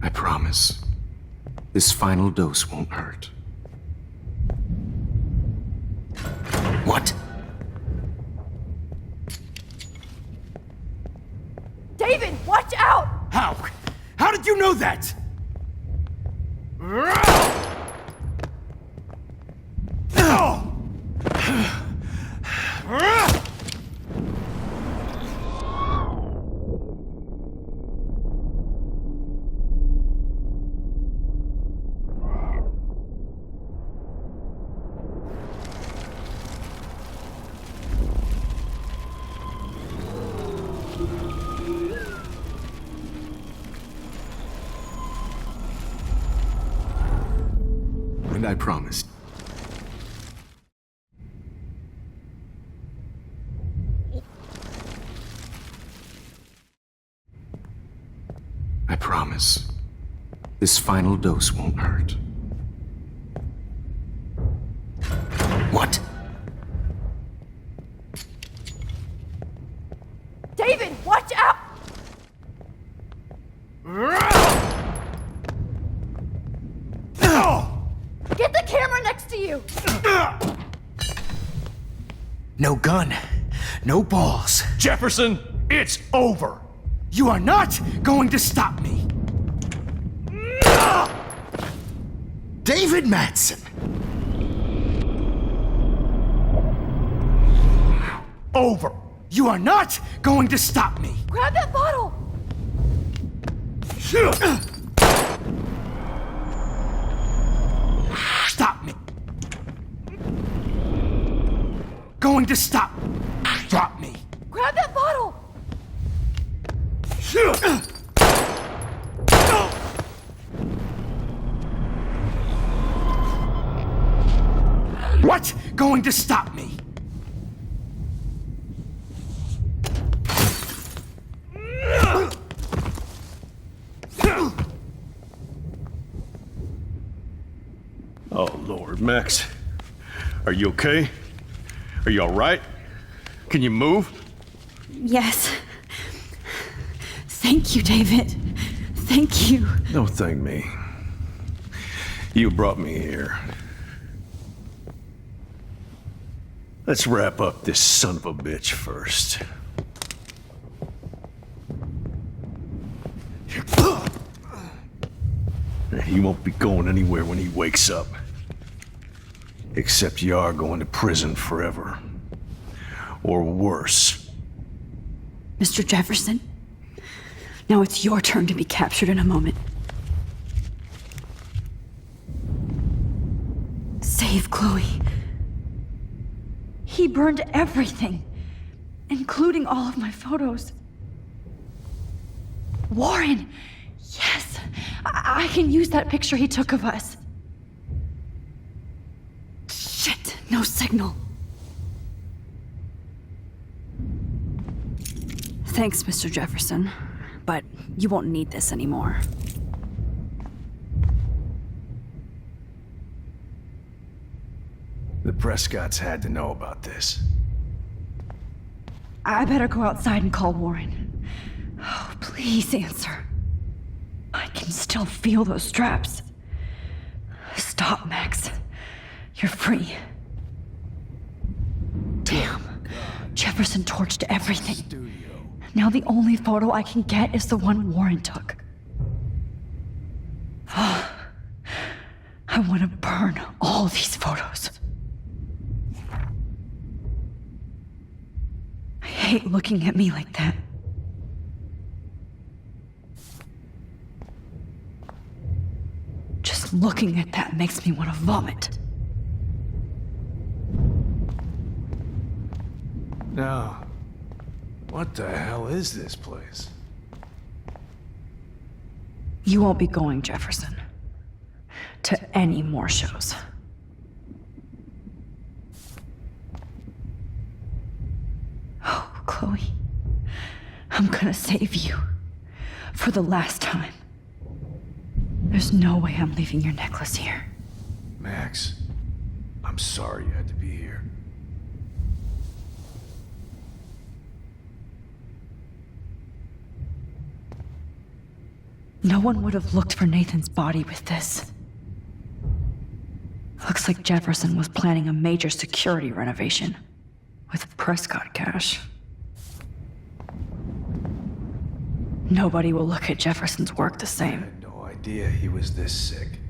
I promise, this final dose won't hurt. What? David, watch out! How? How did you know that? And I promised. I promise, this final dose won't hurt. What? David, watch out! Get the camera next to you! No gun, no balls. Jefferson, it's over. You are not going to stop me. David Madsen. Over. You are not going to stop me. Grab that bottle! Stop me. Going to stop. Drop me. Grab that bottle! What? Going to stop me? Oh, Lord, Max. Are you okay? Are you all right? Can you move? Yes. Thank you, David. Thank you. Don't thank me. You brought me here. Let's wrap up this son of a bitch first. He won't be going anywhere when he wakes up. Except you are going to prison forever. Or worse. Mr. Jefferson, now it's your turn to be captured in a moment. Save Chloe. He burned everything, including all of my photos. Warren! Yes! I can use that picture he took of us. Shit, no signal. Thanks, Mr. Jefferson, but you won't need this anymore. The Prescotts had to know about this. I better go outside and call Warren. Oh, please answer. I can still feel those straps. Stop, Max. You're free. Damn. Jefferson torched everything. Now the only photo I can get is the one Warren took. I want to burn all these photos. I hate looking at me like that. Just looking at that makes me want to vomit. Now, what the hell is this place? You won't be going, Jefferson, to any more shows. Oh, Chloe, I'm gonna save you. For the last time. There's no way I'm leaving your necklace here. Max, I'm sorry you had to be here. No one would have looked for Nathan's body with this. Looks like Jefferson was planning a major security renovation with Prescott cash. Nobody will look at Jefferson's work the same. I had no idea he was this sick.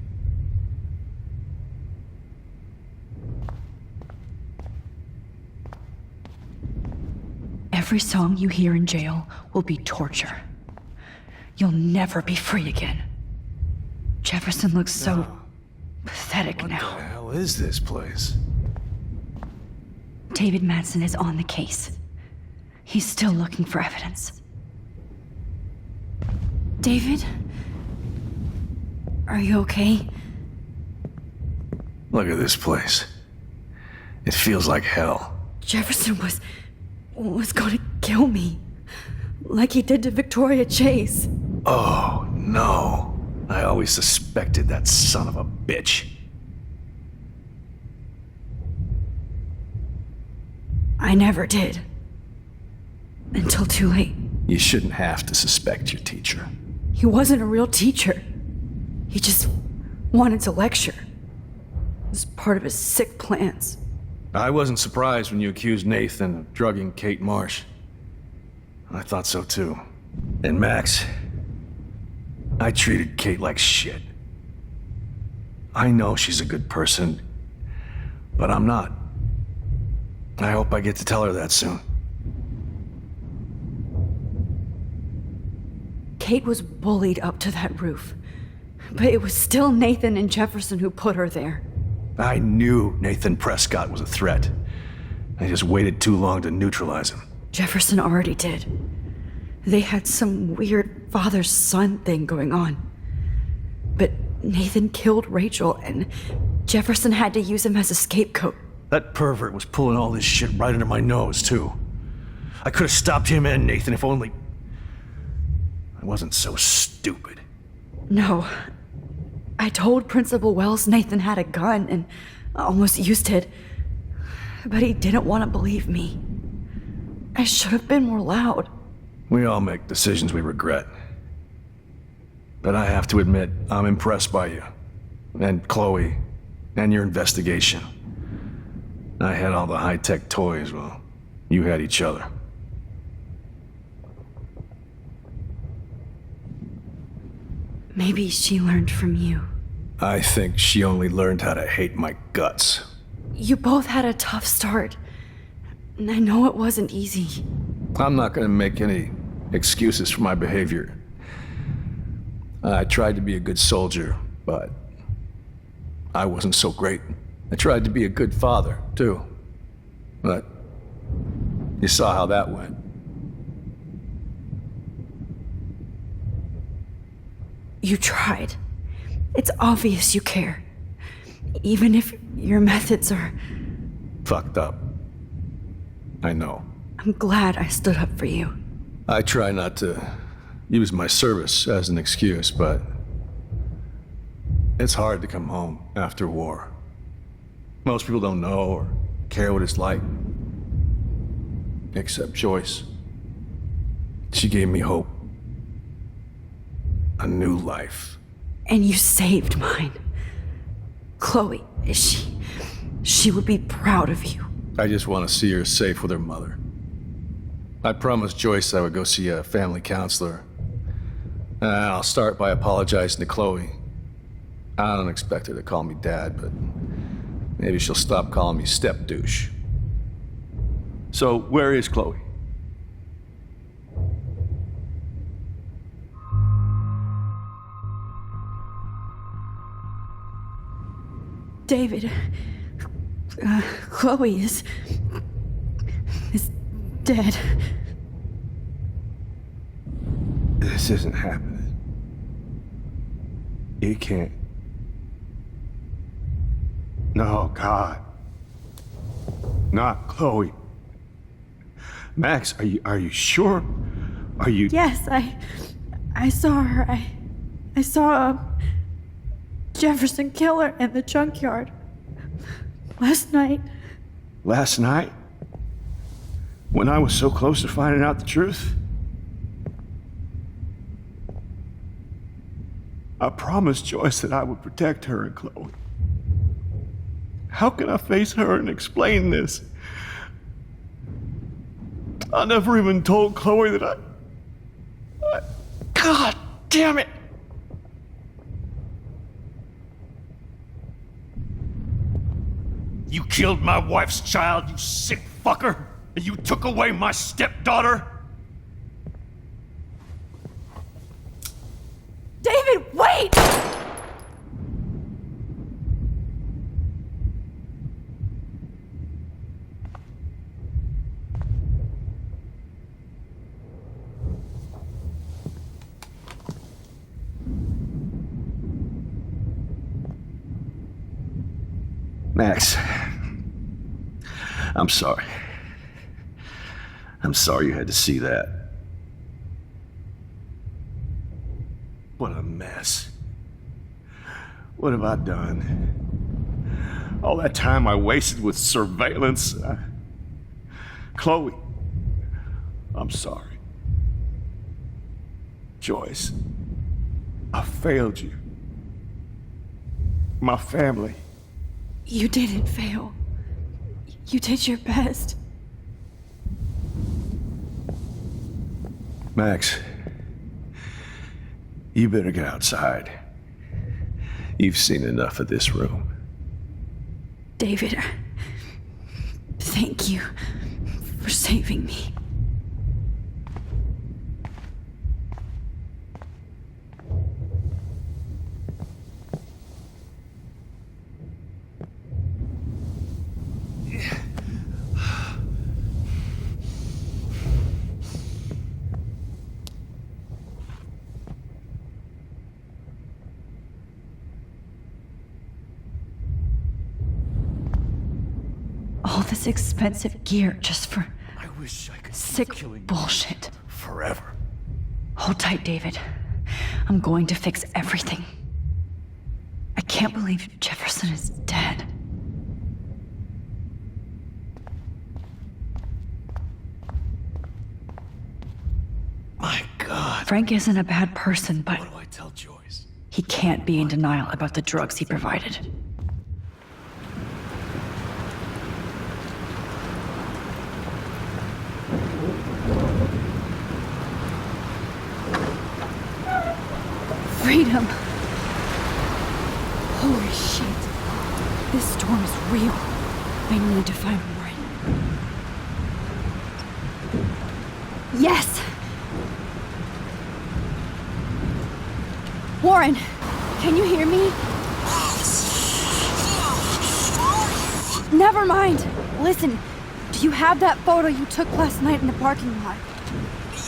Every song you hear in jail will be torture. You'll never be free again. Jefferson looks so pathetic now. What the hell is this place? David Madsen is on the case. He's still looking for evidence. David? Are you okay? Look at this place. It feels like hell. Jefferson was going to kill me. Like he did to Victoria Chase. Oh, no. I always suspected that son of a bitch. I never did. Until too late. You shouldn't have to suspect your teacher. He wasn't a real teacher. He just wanted to lecture. It was part of his sick plans. I wasn't surprised when you accused Nathan of drugging Kate Marsh. I thought so too. And Max, I treated Kate like shit. I know she's a good person, but I'm not. I hope I get to tell her that soon. Kate was bullied up to that roof. But it was still Nathan and Jefferson who put her there. I knew Nathan Prescott was a threat. I just waited too long to neutralize him. Jefferson already did. They had some weird father-son thing going on. But Nathan killed Rachel, and Jefferson had to use him as a scapegoat. That pervert was pulling all this shit right under my nose, too. I could have stopped him and Nathan if only I wasn't so stupid. No. I told Principal Wells Nathan had a gun and almost used it. But he didn't want to believe me. I should have been more loud. We all make decisions we regret. But I have to admit, I'm impressed by you. and Chloe, and your investigation. I had all the high-tech toys, well, you had each other. Maybe she learned from you. I think she only learned how to hate my guts. You both had a tough start, and I know it wasn't easy. I'm not gonna make any excuses for my behavior. I tried to be a good soldier, but I wasn't so great. I tried to be a good father, too. But you saw how that went. You tried. It's obvious you care. Even if your methods are... Fucked up. I know. I'm glad I stood up for you. I try not to use my service as an excuse, but it's hard to come home after war. Most people don't know or care what it's like. Except Joyce. She gave me hope. A new life. And you saved mine. Chloe, she would be proud of you. I just want to see her safe with her mother. I promised Joyce I would go see a family counselor. And I'll start by apologizing to Chloe. I don't expect her to call me Dad, but maybe she'll stop calling me step douche. So, where is Chloe? David, Chloe is dead. This isn't happening. It can't. No, God. Not Chloe. Max, are you sure? Are you... Yes, I saw her. I saw Jefferson kill her in the junkyard. Last night. Last night? When I was so close to finding out the truth? I promised Joyce that I would protect her and Chloe. How can I face her and explain this? I never even told Chloe that I... God damn it! You killed my wife's child, you sick fucker! And you took away my stepdaughter? David, wait! Max, I'm sorry. I'm sorry you had to see that. What a mess. What have I done? All that time I wasted with surveillance. Chloe, I'm sorry. Joyce, I failed you. My family. You didn't fail. You did your best. Max, you better get outside. You've seen enough of this room. David, thank you for saving me. All this expensive gear just for I wish I could sick keep killing bullshit. forever. Hold tight, David. I'm going to fix everything. I can't believe Jefferson is dead. My God. Frank isn't a bad person, but What do I tell Joyce? He can't be in denial about the drugs he provided. Freedom! Holy shit. This storm is real. I need to find Warren. Yes! Warren, can you hear me? Never mind. Listen, do you have that photo you took last night in the parking lot?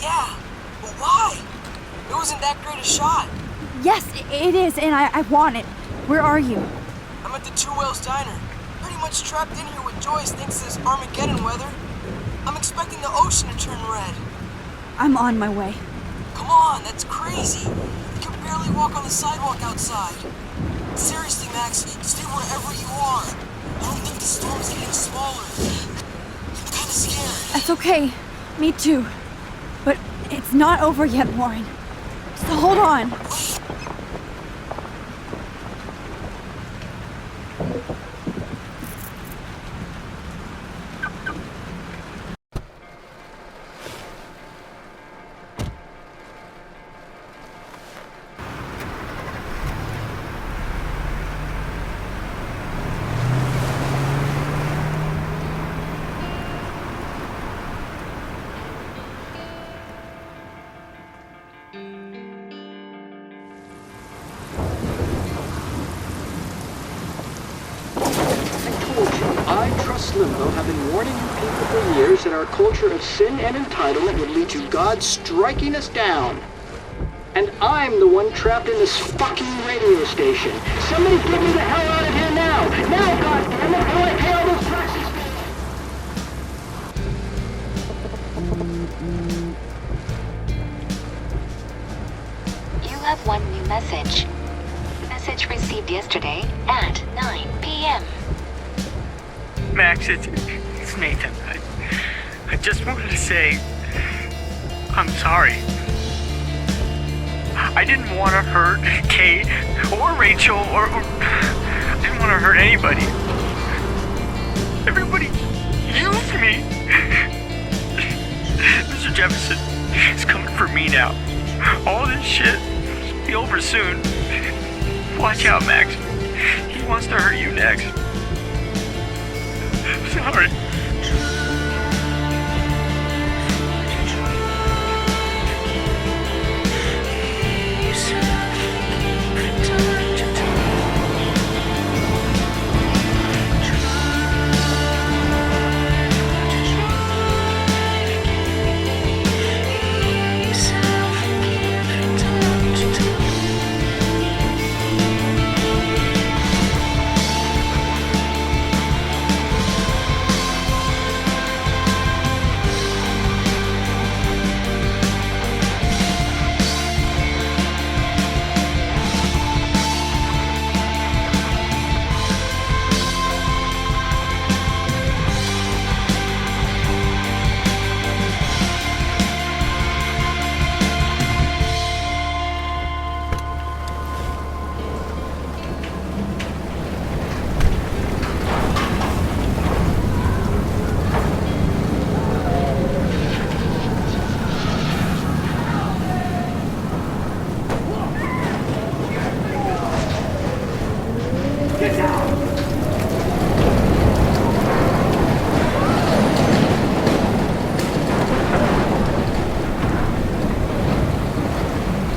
Yeah, but why? It wasn't that great a shot. Yes, it is, and I want it. Where are you? I'm at the Two Whales Diner. Pretty much trapped in here with Joyce thinks this Armageddon weather. I'm expecting the ocean to turn red. I'm on my way. Come on, that's crazy. You can barely walk on the sidewalk outside. Seriously, Max, stay wherever you are. I don't think the storm's getting smaller. I'm kinda scared. That's okay. Me too. But it's not over yet, Warren. So hold on. Limbo have been warning you people for years that our culture of sin and entitlement would lead to God striking us down. And I'm the one trapped in this fucking radio station. Somebody get me the hell out of here now! Now, goddammit, how do I pay all those taxes? You have one new message. Message received yesterday at 9 p.m. Max, it's Nathan. I just wanted to say, I'm sorry. I didn't want to hurt Kate or Rachel or I didn't want to hurt anybody. Everybody used me. Mr. Jefferson is coming for me now. All this shit will be over soon. Watch out, Max. He wants to hurt you next. Sorry.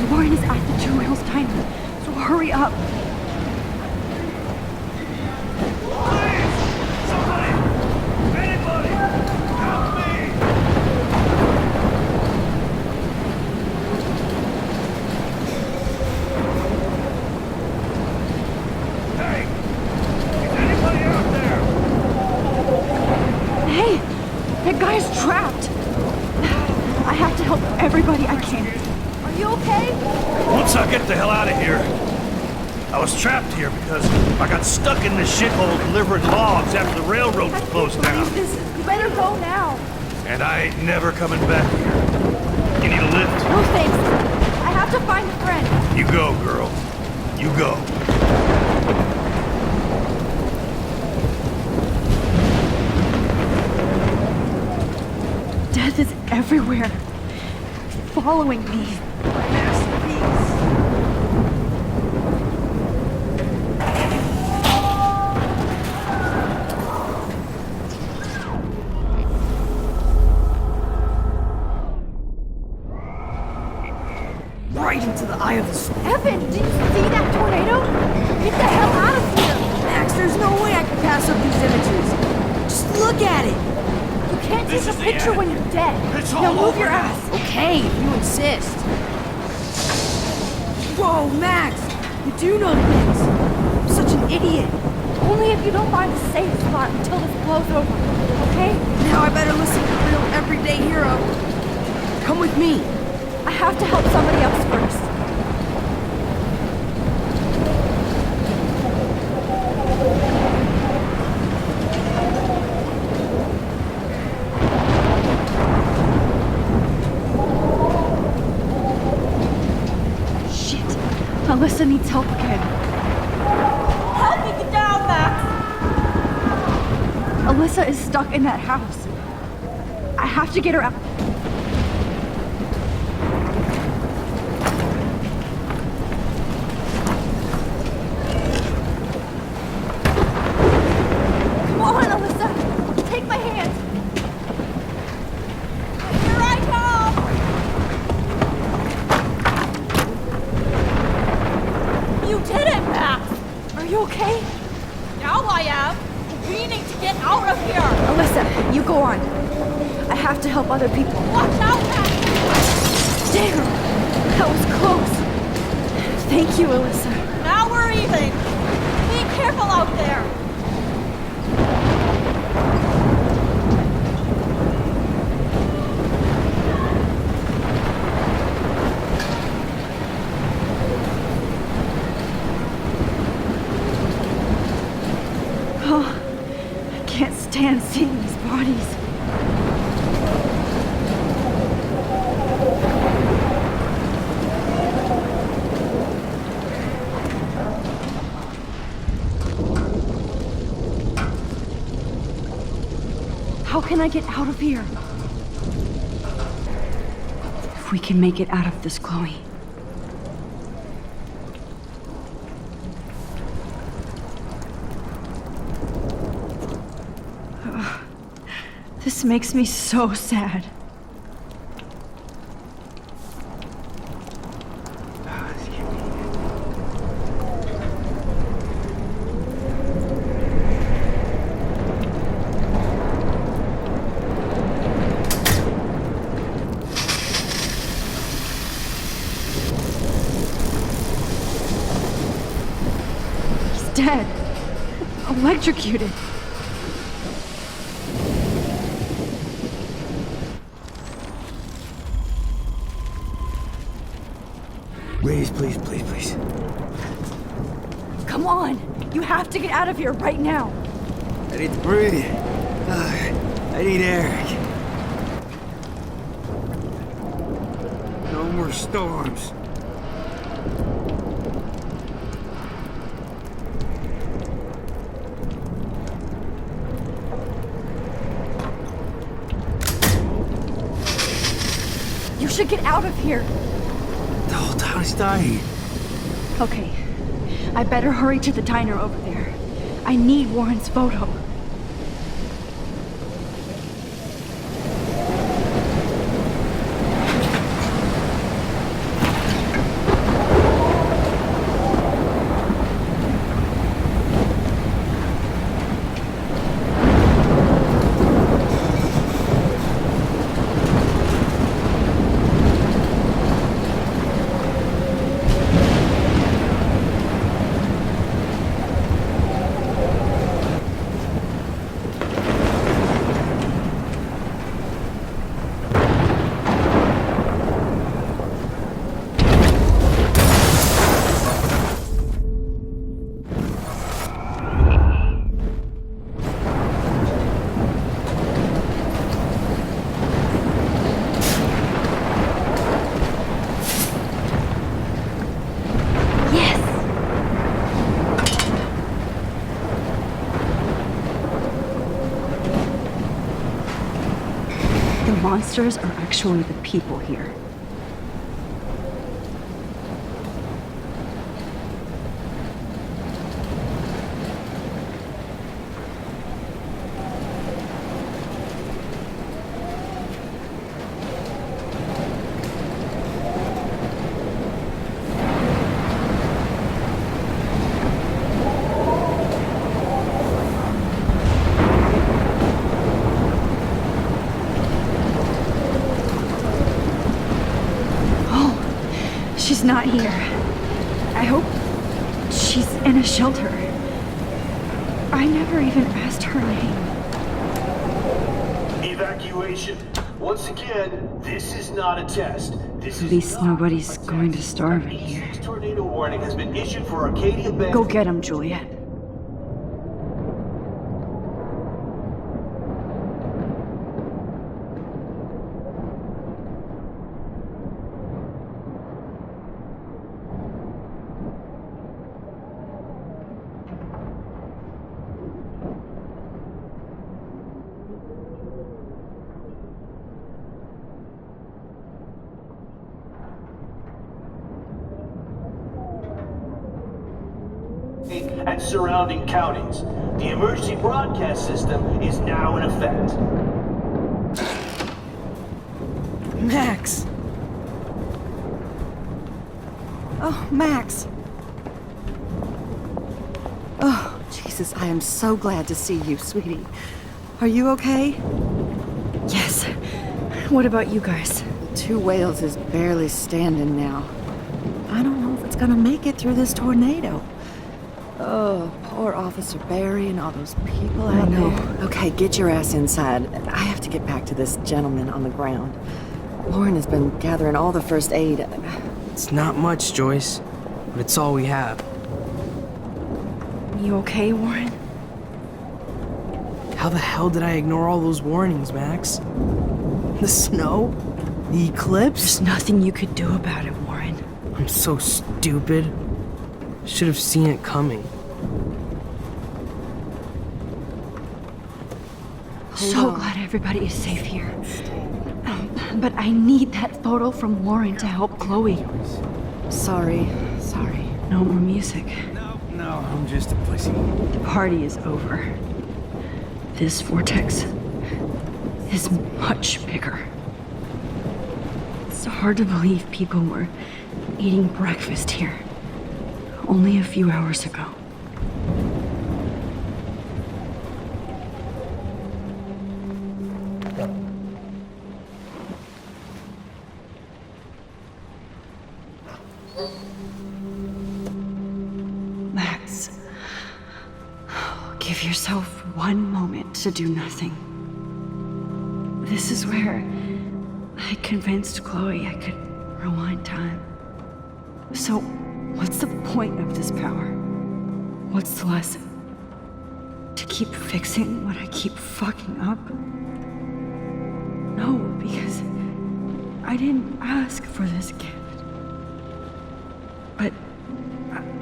Warren is at the Two Whales Diner, so hurry up. Hey, that guy's trapped. I have to help everybody I can. Are you okay? Once I get the hell out of here, I was trapped here because I got stuck in this shithole delivering logs after the railroad was closed down. You better go now. And I ain't never coming back here. You need a lift? No thanks. I have to find a friend. You go, girl. You go. Death is everywhere. Following me. My masterpiece. Right into the eye of the storm. Evan, did you see that tornado? Get the hell out of here! Max, there's no way I can pass up these images. Just look at it. You can't take a picture when you're dead. It's Now all move over your now. ass. Okay, if you insist. Whoa, Max! You do know things. I'm such an idiot. Only if you don't find a safe spot until this blows over, okay? Now I better listen to real everyday hero. Come with me. I have to help somebody else first. Shit. Alyssa needs help again. Help me get down, Max! Alyssa is stuck in that house. I have to get her out. Come on, Alyssa! Take my hand! Here I come! You did it, Max! Are you okay? Now I am! We need to get out of here! Alyssa, you go on. I have to help other people. Watch out, Max! Damn! That was close. Thank you, Alyssa. Now we're even! Be careful out there! Oh, I can't stand seeing these bodies. How can I get out of here? If we can make it out of this, Chloe. This makes me so sad. He's dead. Electrocuted. Please, please, please, please. Come on! You have to get out of here right now! I need to breathe. I need air. No more storms. You should get out of here! The whole town is dying. Okay. I better hurry to the diner over there. I need Warren's photo. monsters are actually the people here. She's not here. I hope she's in a shelter. I never even asked her name. Evacuation. Once again, this is not a test. This At least nobody's going to starve in here. tornado warning has been issued for Arcadia Bay. Go get him, Juliet. And surrounding counties. The emergency broadcast system is now in effect. Max! Oh, Max! Oh, Jesus, I am so glad to see you, sweetie. Are you okay? Yes. What about you guys? Two Whales is barely standing now. I don't know if it's gonna make it through this tornado. Oh, poor Officer Barry and all those people out there. Okay, get your ass inside. I have to get back to this gentleman on the ground. Lauren has been gathering all the first aid. It's not much, Joyce, but it's all we have. You okay, Warren? How the hell did I ignore all those warnings, Max? The snow? The eclipse? There's nothing you could do about it, Warren. I'm so stupid. Should have seen it coming. So glad everybody is safe here. But I need that photo from Lauren to help Chloe. Sorry. No more music. No, I'm just a pussy. The party is over. This vortex is much bigger. It's hard to believe people were eating breakfast here only a few hours ago. Max, give yourself one moment to do nothing. This is where I convinced Chloe I could rewind time. So, what's the point of this power? What's the lesson? To keep fixing what I keep fucking up? No, because I didn't ask for this gift. But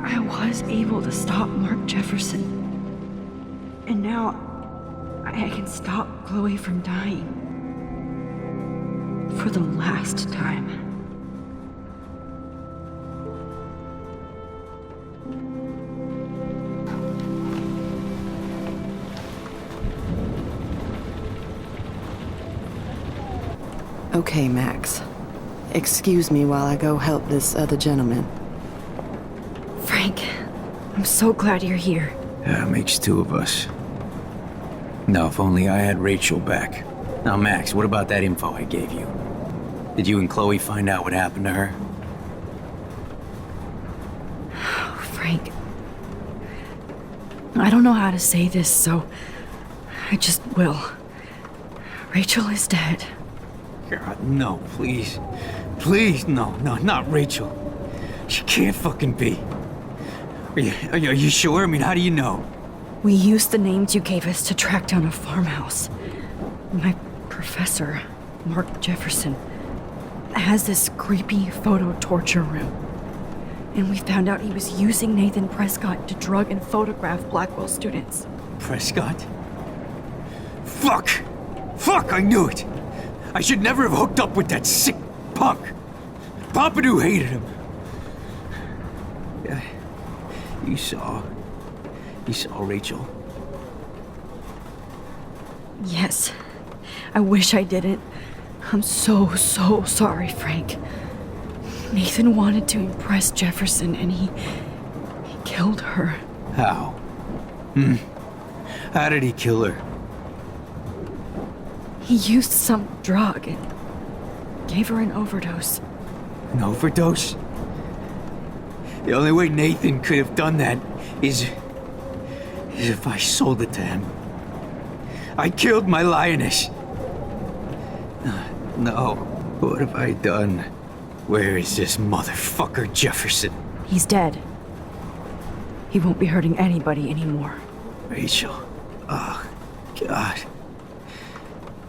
I was able to stop Mark Jefferson. And now I can stop Chloe from dying. For the last time. Okay, Max. Excuse me while I go help this other gentleman. Frank, I'm so glad you're here. Yeah, makes two of us. Now, if only I had Rachel back. Now, Max, what about that info I gave you? Did you and Chloe find out what happened to her? Frank, I don't know how to say this, so I just will. Rachel is dead. God, no, please. Please, no, not Rachel. She can't fucking be. Are you sure? I mean, how do you know? We used the names you gave us to track down a farmhouse. My professor, Mark Jefferson, has this creepy photo torture room. And we found out he was using Nathan Prescott to drug and photograph Blackwell students. Prescott? Fuck! Fuck, I knew it! I should never have hooked up with that sick punk. Pompidou hated him. Yeah, you saw Rachel. Yes. I wish I didn't. I'm so sorry, Frank. Nathan wanted to impress Jefferson and he killed her. How? How did he kill her? He used some drug and gave her an overdose. An overdose? The only way Nathan could have done that is if I sold it to him. I killed my lioness. No, what have I done? Where is this motherfucker Jefferson? He's dead. He won't be hurting anybody anymore. Rachel. Oh, God.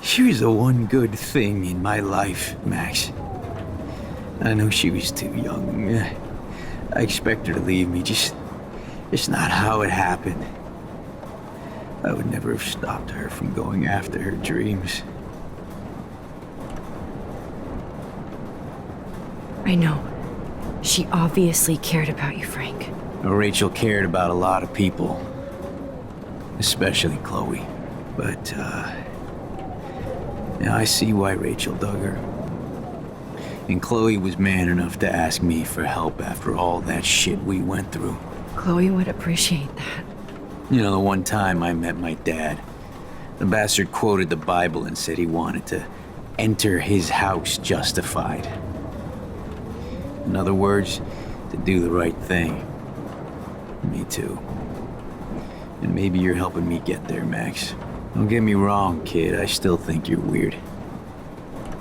She was the one good thing in my life, Max. I know she was too young. I expect her to leave me, just not how it happened. I would never have stopped her from going after her dreams. I know. She obviously cared about you, Frank. Well, Rachel cared about a lot of people. Especially Chloe. But, now I see why Rachel dug her. And Chloe was man enough to ask me for help after all that shit we went through. Chloe would appreciate that. You know, the one time I met my dad, the bastard quoted the Bible and said he wanted to enter his house justified. In other words, to do the right thing. Me too. And maybe you're helping me get there, Max. Don't get me wrong, kid, I still think you're weird.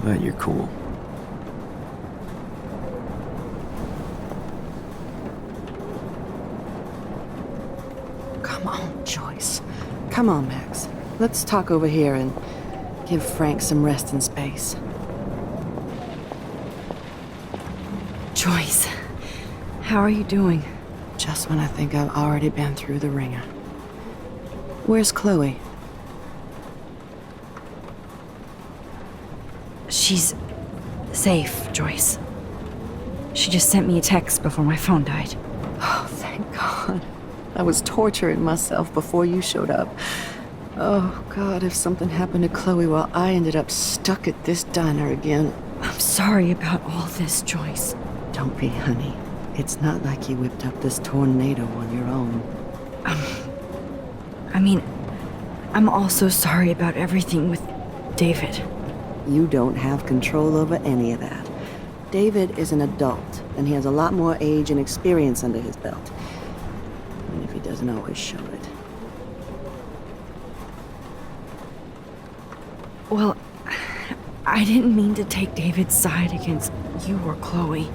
But you're cool. Come on, Joyce. Come on, Max. Let's talk over here and give Frank some rest and space. Joyce, how are you doing? Just when I think I've already been through the ringer. Where's Chloe? She's safe, Joyce. She just sent me a text before my phone died. Oh, thank God. I was torturing myself before you showed up. Oh, God, if something happened to Chloe while I ended up stuck at this diner again. I'm sorry about all this, Joyce. Don't be, honey. It's not like you whipped up this tornado on your own. I mean, I'm also sorry about everything with David. You don't have control over any of that. David is an adult, and he has a lot more age and experience under his belt. Even if he doesn't always show it. Well, I didn't mean to take David's side against you or Chloe.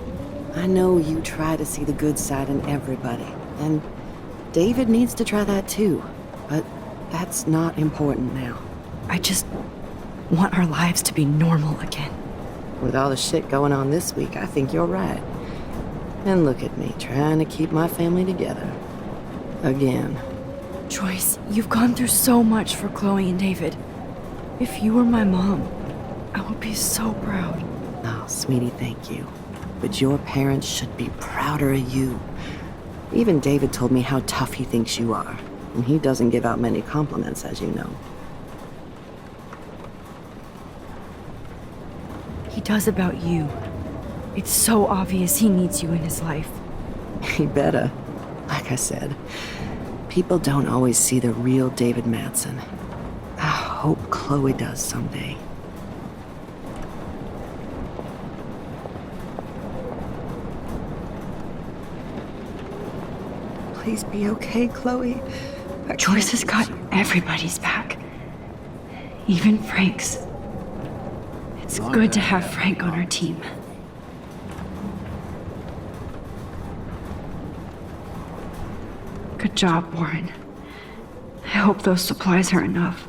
I know you try to see the good side in everybody, and David needs to try that too, but that's not important now. I just want our lives to be normal again. With all the shit going on this week, I think you're right. And look at me, trying to keep my family together. Again. Joyce, you've gone through so much for Chloe and David. If you were my mom, I would be so proud. Oh, sweetie, thank you. But your parents should be prouder of you. Even David told me how tough he thinks you are. And he doesn't give out many compliments, as you know. He does about you. It's so obvious he needs you in his life. He better. Like I said, people don't always see the real David Madsen. I hope Chloe does someday. Please be okay, Chloe. Joyce has got everybody's back. Even Frank's. It's good to have Frank on our team. Good job, Warren. I hope those supplies are enough.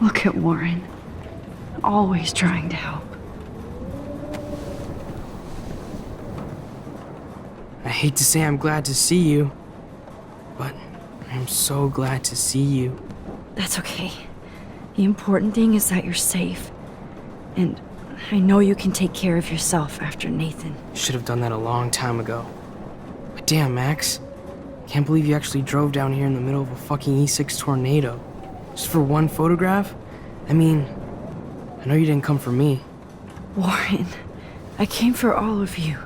Look at Warren. Always trying to help. I hate to say I'm glad to see you, but I'm so glad to see you. That's okay. The important thing is that you're safe. And I know you can take care of yourself after Nathan. Should have done that a long time ago. But damn, Max. Can't believe you actually drove down here in the middle of a fucking E6 tornado. Just for one photograph? I mean, I know you didn't come for me. Warren, I came for all of you.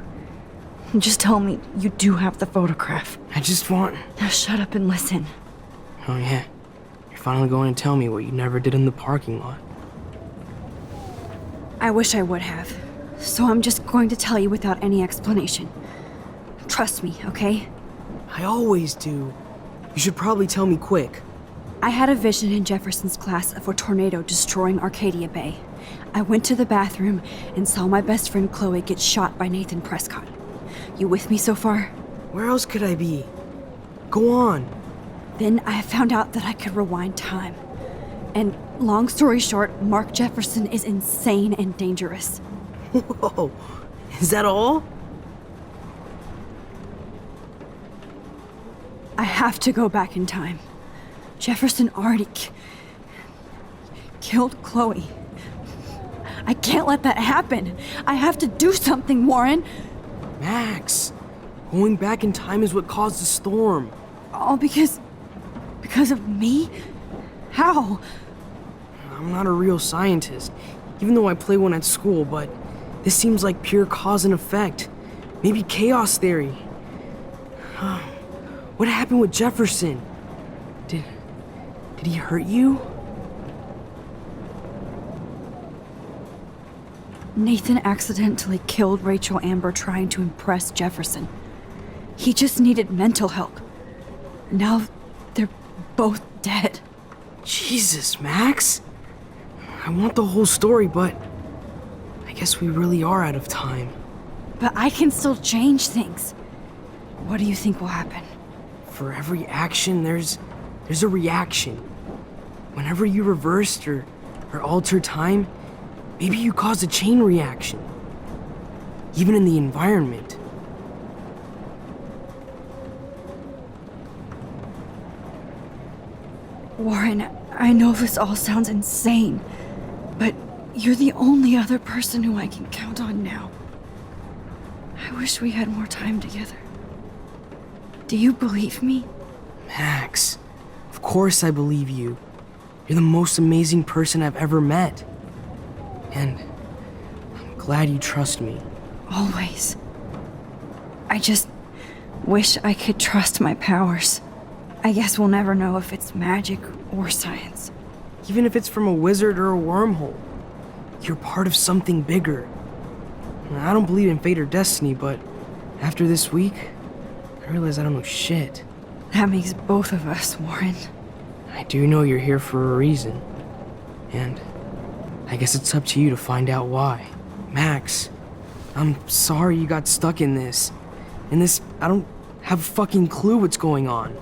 Just tell me you do have the photograph. I just want... Now shut up and listen. Oh yeah, you're finally going to tell me what you never did in the parking lot. I wish I would have. So I'm just going to tell you without any explanation. Trust me, okay? I always do. You should probably tell me quick. I had a vision in Jefferson's class of a tornado destroying Arcadia Bay. I went to the bathroom and saw my best friend Chloe get shot by Nathan Prescott. You with me so far? Where else could I be? Go on. Then I found out that I could rewind time. And long story short, Mark Jefferson is insane and dangerous. Whoa, is that all? I have to go back in time. Jefferson already killed Chloe. I can't let that happen. I have to do something, Warren. Max, going back in time is what caused the storm. All because of me? How? I'm not a real scientist, even though I play one at school, but this seems like pure cause and effect. Maybe chaos theory. What happened with Jefferson? Did he hurt you? Nathan accidentally killed Rachel Amber trying to impress Jefferson. He just needed mental help. Now they're both dead. Jesus, Max. I want the whole story, but I guess we really are out of time. But I can still change things. What do you think will happen? For every action, there's a reaction. Whenever you reversed or alter time, maybe you caused a chain reaction. Even in the environment. Warren, I know this all sounds insane, but you're the only other person who I can count on now. I wish we had more time together. Do you believe me? Max, of course I believe you. You're the most amazing person I've ever met. And I'm glad you trust me. Always. I just wish I could trust my powers. I guess we'll never know if it's magic or science. Even if it's from a wizard or a wormhole, you're part of something bigger. I don't believe in fate or destiny, but after this week, I realize I don't know shit. That makes both of us, Warren. I do know you're here for a reason. And I guess it's up to you to find out why. Max, I'm sorry you got stuck in this. I don't have a fucking clue what's going on.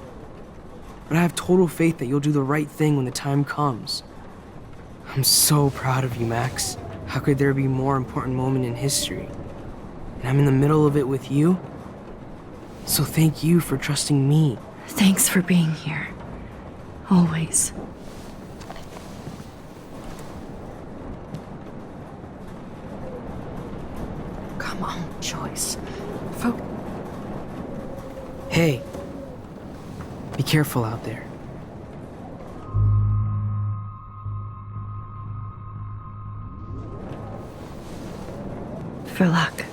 But I have total faith that you'll do the right thing when the time comes. I'm so proud of you, Max. How could there be a more important moment in history? And I'm in the middle of it with you. So thank you for trusting me. Thanks for being here. Always. Come on, Joyce. Hey. Be careful out there. For luck.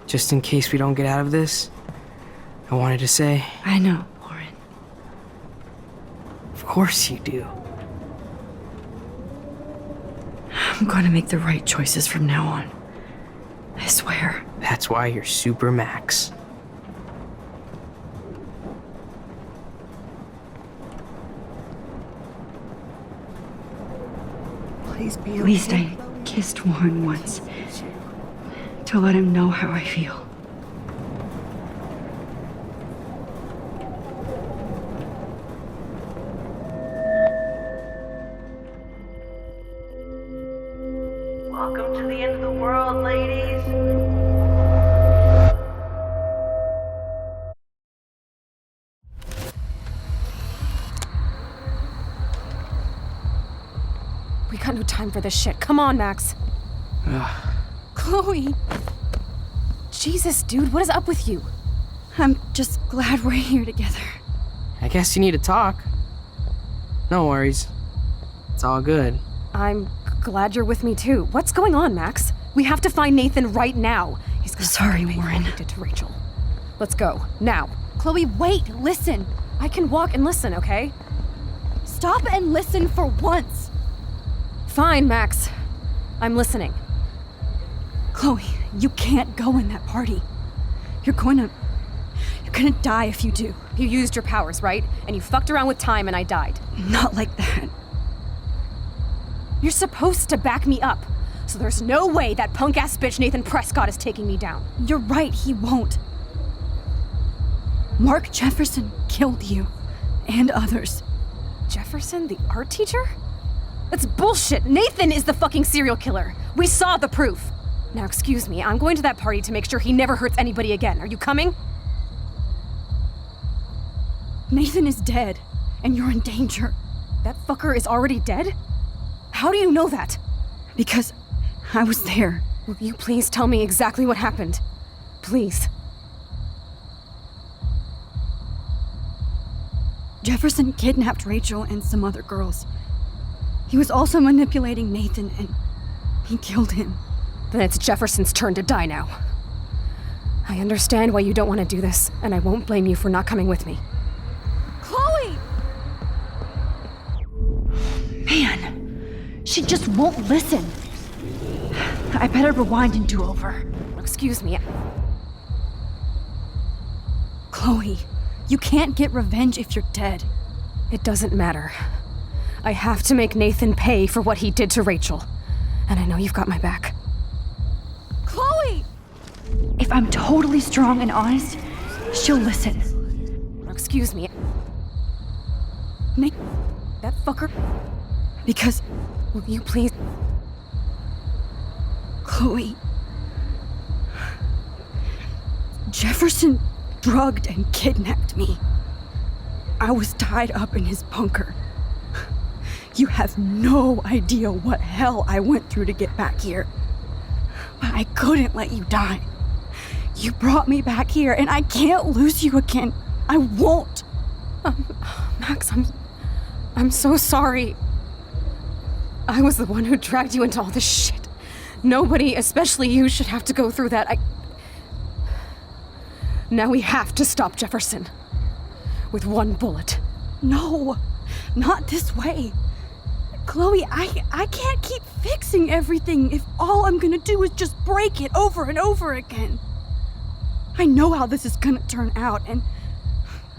Just in case we don't get out of this, I wanted to say... I know, Warren. Of course you do. I'm going to make the right choices from now on. I swear. That's why you're Super Max. Please be okay. At least I kissed Warren once. To let him know how I feel. Welcome to the end of the world, ladies. time for this shit. Come on, Max. Chloe! Jesus, dude, what is up with you? I'm just glad we're here together. I guess you need to talk. No worries. It's all good. I'm glad you're with me too. What's going on, Max? We have to find Nathan right now. He's gonna Sorry, Warren. Did to Rachel. Let's go now. Chloe, wait! Listen. I can walk and listen, okay? Stop and listen for once. Fine, Max. I'm listening. Chloe, you can't go in that party. You're gonna die if you do. You used your powers, right? And you fucked around with time and I died. Not like that. You're supposed to back me up. So there's no way that punk-ass bitch Nathan Prescott is taking me down. You're right, he won't. Mark Jefferson killed you. And others. Jefferson, the art teacher? That's bullshit. Nathan is the fucking serial killer. We saw the proof. Now, excuse me, I'm going to that party to make sure he never hurts anybody again. Are you coming? Nathan is dead, and you're in danger. That fucker is already dead? How do you know that? Because I was there. Will you please tell me exactly what happened? Please. Jefferson kidnapped Rachel and some other girls. He was also manipulating Nathan, and he killed him. Then it's Jefferson's turn to die now. I understand why you don't want to do this, and I won't blame you for not coming with me. Chloe! Man, she just won't listen. I better rewind and do over. Excuse me. Chloe, you can't get revenge if you're dead. It doesn't matter. I have to make Nathan pay for what he did to Rachel. And I know you've got my back. Chloe! If I'm totally strong and honest, she'll listen. Excuse me. Nate, that fucker. Because... Will you please... Chloe... Jefferson drugged and kidnapped me. I was tied up in his bunker. You have no idea what hell I went through to get back here. But I couldn't let you die. You brought me back here, and I can't lose you again. I won't. Max, I'm so sorry. I was the one who dragged you into all this shit. Nobody, especially you, should have to go through that. Now we have to stop Jefferson. With one bullet. No, not this way. Chloe, I can't keep fixing everything if all I'm gonna do is just break it over and over again. I know how this is gonna turn out, and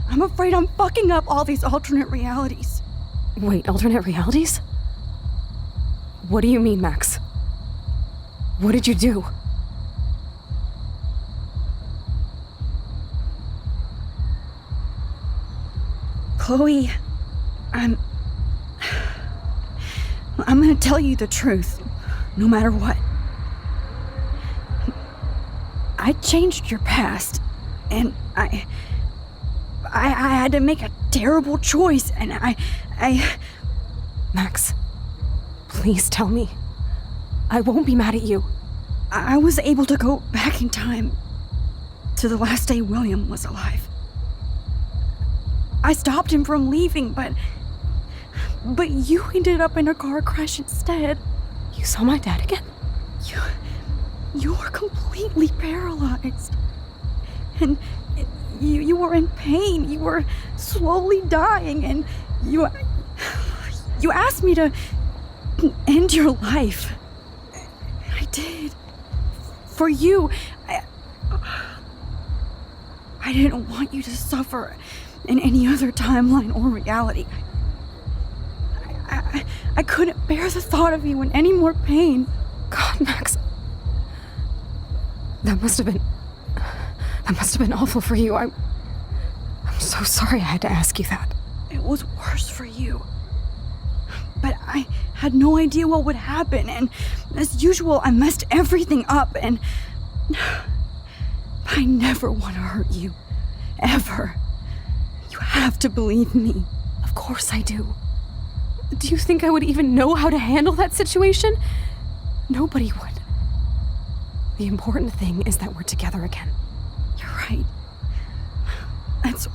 I'm afraid I'm fucking up all these alternate realities. Wait, alternate realities? What do you mean, Max? What did you do? Chloe, I'm gonna tell you the truth, no matter what. I changed your past, and I had to make a terrible choice, and I... Max, please tell me. I won't be mad at you. I was able to go back in time to the last day William was alive. I stopped him from leaving, but you ended up in a car crash instead. You saw my dad again? You were completely paralyzed. And you were in pain. You were slowly dying, and you asked me to end your life. I did. For you. I didn't want you to suffer in any other timeline or reality. I couldn't bear the thought of you in any more pain. God, Max. That must have been awful for you. I'm so sorry I had to ask you that. It was worse for you. But I had no idea what would happen, and as usual, I messed everything up, and I never want to hurt you. Ever. You have to believe me. Of course I do. Do you think I would even know how to handle that situation? Nobody would. The important thing is that we're together again. You're right. That's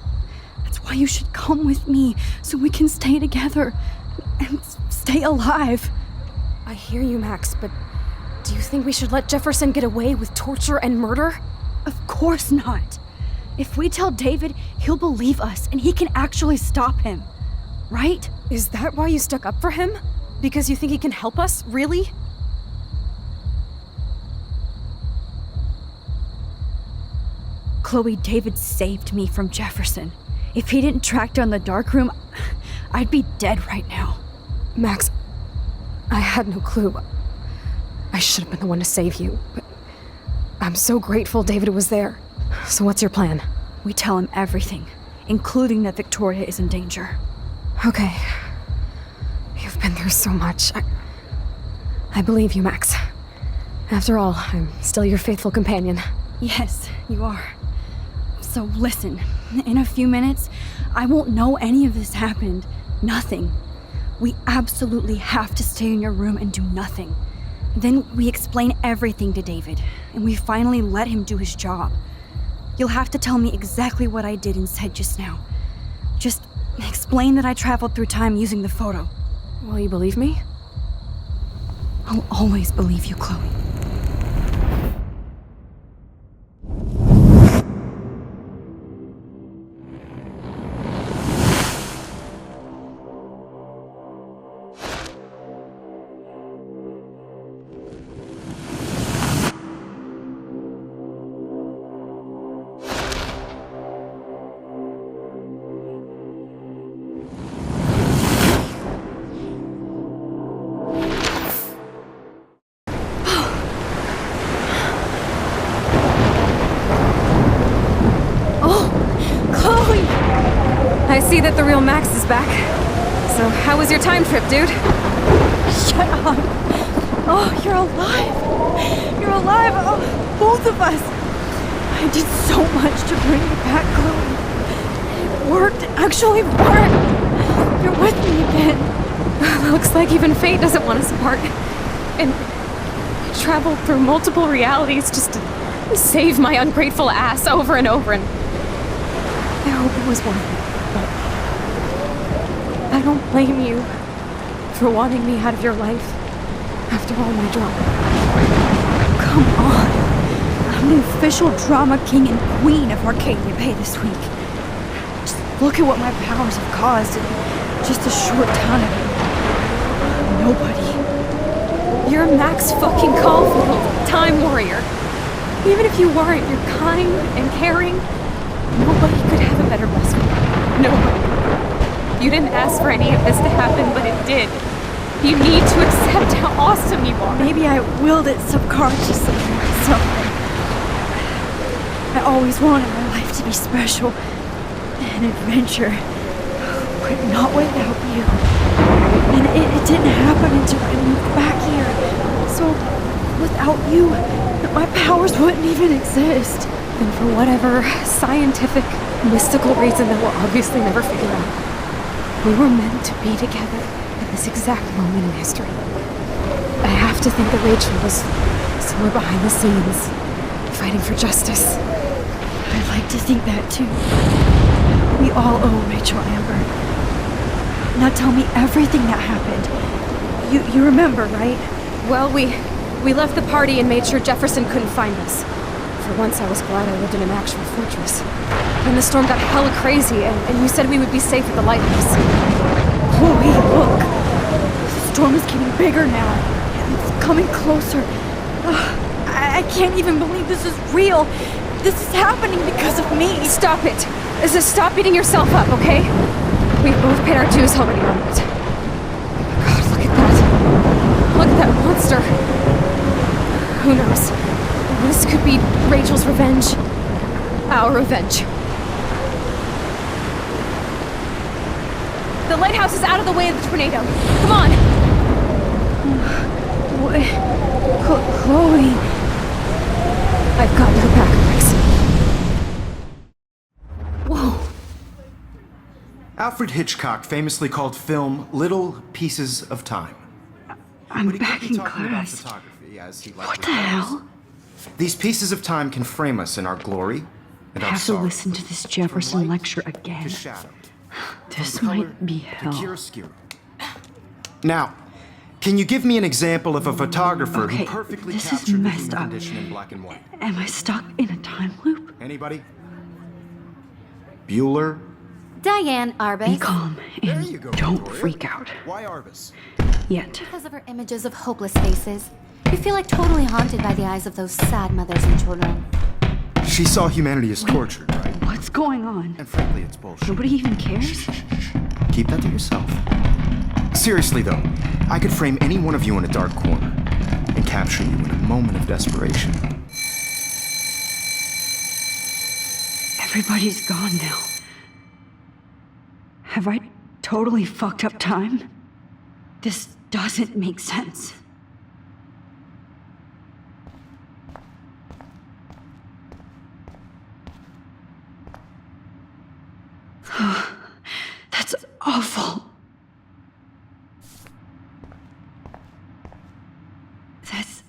why you should come with me, so we can stay together and stay alive. I hear you, Max, but do you think we should let Jefferson get away with torture and murder? Of course not. If we tell David, he'll believe us and he can actually stop him. Right? Is that why you stuck up for him? Because you think he can help us? Really? Chloe, David saved me from Jefferson. If he didn't track down the darkroom, I'd be dead right now. Max, I had no clue. I should have been the one to save you, but I'm so grateful David was there. So what's your plan? We tell him everything, including that Victoria is in danger. Okay. You've been through so much. I believe you, Max. After all, I'm still your faithful companion. Yes, you are. So listen, in a few minutes, I won't know any of this happened. Nothing. We absolutely have to stay in your room and do nothing. Then we explain everything to David, and we finally let him do his job. You'll have to tell me exactly what I did and said just now. Just explain that I traveled through time using the photo. Will you believe me? I'll always believe you, Chloe. I see that the real Max is back. So, how was your time trip, dude? Shut up. Oh, you're alive. You're alive. Oh, both of us. I did so much to bring you back, Chloe. It worked. It actually worked. You're with me again. Looks like even fate doesn't want us apart. And I traveled through multiple realities just to save my ungrateful ass over and over, and I hope it was worth it. But I don't blame you for wanting me out of your life after all my drama. Come on. I'm the official drama king and queen of Arcadia Bay this week. Just look at what my powers have caused in just a short time. Nobody. You're Max fucking Caulfield, Time Warrior. Even if you weren't, you're kind and caring. Nobody could have a better best friend. Nobody. You didn't ask for any of this to happen, but it did. You need to accept how awesome you are. Maybe I willed it subconsciously myself. I always wanted my life to be special. An adventure. But not without you. And it didn't happen until I moved back here. So, without you, my powers wouldn't even exist. And for whatever scientific, mystical reason that we'll obviously never figure out, we were meant to be together at this exact moment in history. I have to think that Rachel was somewhere behind the scenes, fighting for justice. I'd like to think that too. We all owe Rachel Amber. Now tell me everything that happened. You remember, right? Well, we left the party and made sure Jefferson couldn't find us. For once, I was glad I lived in an actual fortress. Then the storm got hella crazy, and you said we would be safe at the lighthouse. Chloe, look! The storm is getting bigger now. It's coming closer. I can't even believe this is real. This is happening because of me. Stop it! Stop beating yourself up, okay? We've both paid our dues already on it. God, look at that. Look at that monster. Who knows? This could be Rachel's revenge. Our revenge. The lighthouse is out of the way of the tornado. Come on! Chloe... I've got your back, Max. Whoa. Alfred Hitchcock famously called film little pieces of time. I'm But he could back be in talking about class. photography, as he What likely the was. hell? These pieces of time can frame us in our glory and I our have to sorrow. listen to this Jefferson lecture again. To shadow. This From color might be to hell. chiaroscuro. Now, can you give me an example of a photographer Okay, who perfectly this is captured the messed human up. condition in black and white? Am I stuck in a time loop? Anybody? Bueller? Diane Arbus. Be calm There and you go, don't Victoria. freak out. Why Arbus? Yet. Because of her images of hopeless faces. You feel like totally haunted by the eyes of those sad mothers and children. She saw humanity as tortured, right? What's going on? And frankly, it's bullshit. Nobody even cares? Keep that to yourself. Seriously, though, I could frame any one of you in a dark corner and capture you in a moment of desperation. Everybody's gone now. Have I totally fucked up time? This doesn't make sense. That's awful. That's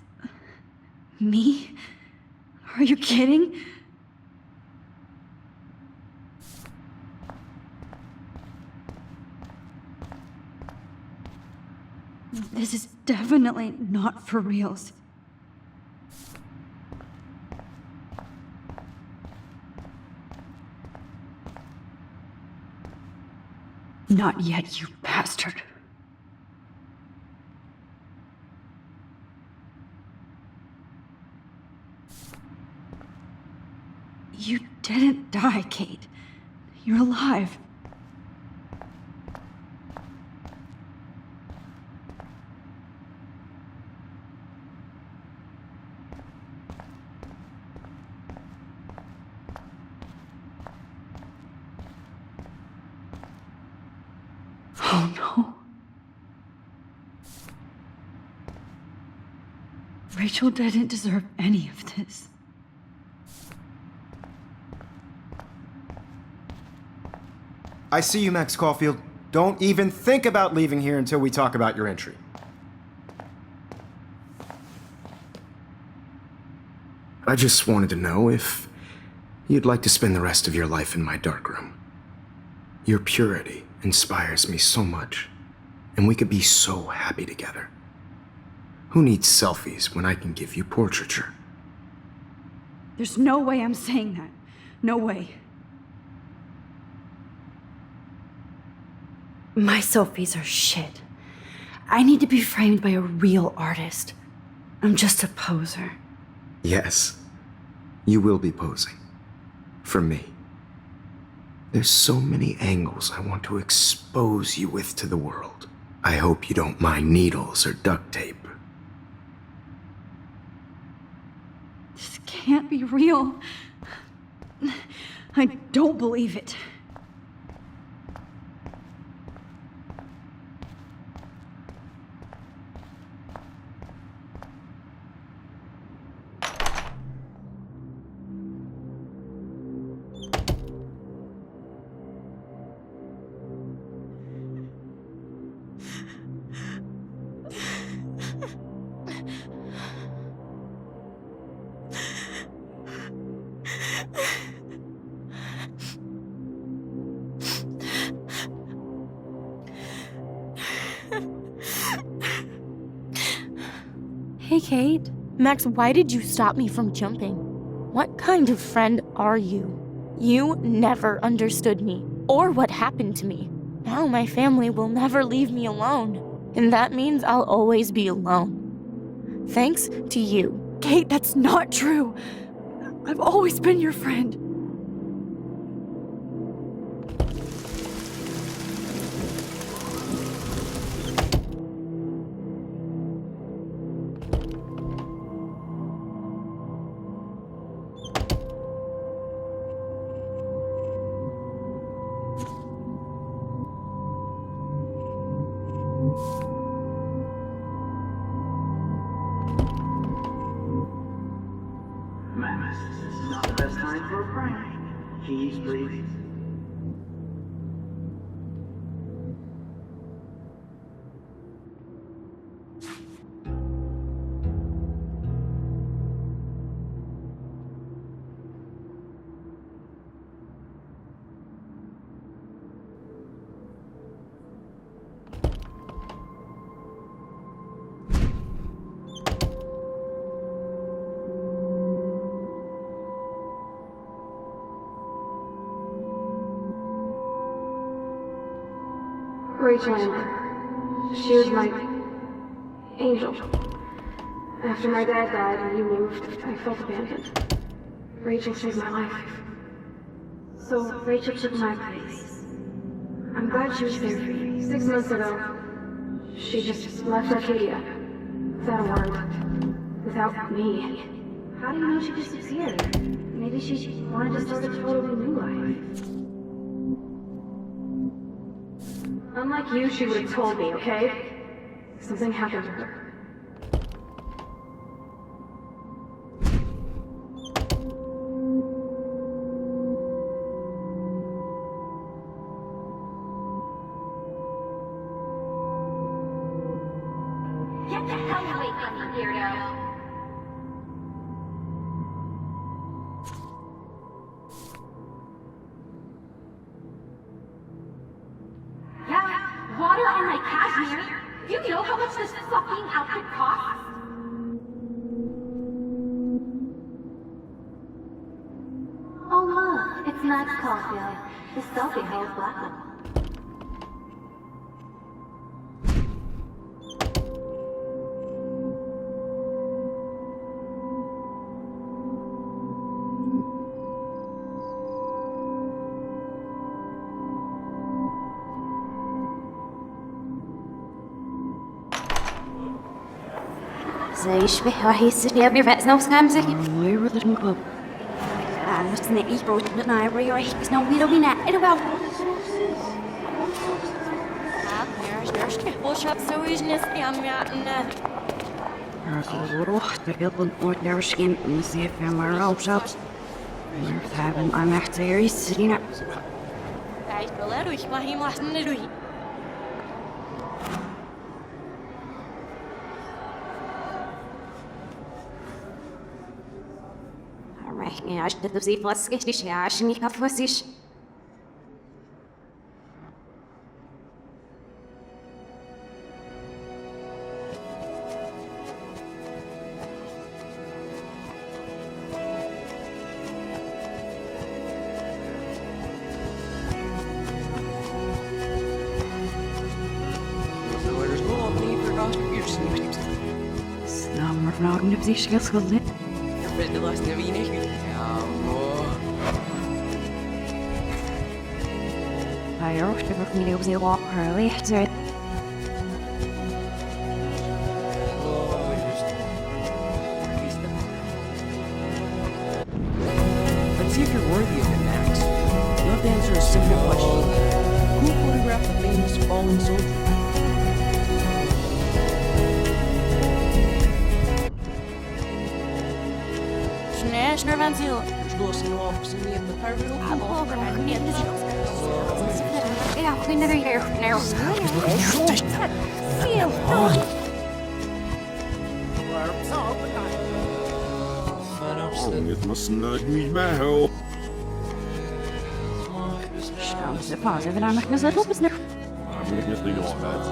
me? Are you kidding? This is definitely not for reals. Not yet, you bastard. You didn't die, Kate. You're alive. Oh no. Rachel didn't deserve any of this. I see you, Max Caulfield. Don't even think about leaving here until we talk about your entry. I just wanted to know if you'd like to spend the rest of your life in my darkroom. Your purity inspires me so much, and we could be so happy together. Who needs selfies when I can give you portraiture? There's no way I'm saying that. No way. My selfies are shit. I need to be framed by a real artist. I'm just a poser. Yes, you will be posing. For me. There's so many angles I want to expose you with to the world. I hope you don't mind needles or duct tape. This can't be real. I don't believe it. Hey, Kate. Max, why did you stop me from jumping? What kind of friend are you? You never understood me, or what happened to me. Now my family will never leave me alone, and that means I'll always be alone. Thanks to you. Kate, that's not true. I've always been your friend. Max, this is not the best time for a prank. Keys, please. Rachel Amber. She was my angel. After my dad died and you moved, I felt abandoned. Rachel saved my life. So Rachel took my place. I'm glad she was there for you. 6 months ago, she just left Arcadia. Without a word. Without me. How do you know she disappeared? Maybe she wanted to start a totally new life. Unlike you, she would have told me, okay? Something happened to her. Get the hell away from me, weirdo! Yeah, water on my cashmere. Do you know how much this fucking outfit costs? Oh look, it's Max Caulfield. His selfie holds Blackwell. زي يشبه راح يصير بيرفع نفس خمسة ويرد المقلب أنا سنة إيبرو تبنا يريح سنو بيلو بينا إلو Boodschap zo is niet aan روح تقبل ordinary skin and see if I'm around shops. We're having I'm actually sitting up. Ik wil er ruhig, maar hij mag niet ruhig. Alright, ja, ich dachte, sie was richtig, ja, ich nicht auf was ich. Snammar från det sig skulle. Jag vet det låst när vi inte. Ja, Jag har också fått mig att se walk early. Så let's see if you're worthy of it, Max. You have to answer a simple question. Who photographed the famous fallen soldier? Snurventil. Жду с него повсеместно правил. ja, ik ben er weer. Het was nooit niet meer help. Schaam ze pas, even aan nog eens op is nog. Maar ik niet liggen op bed.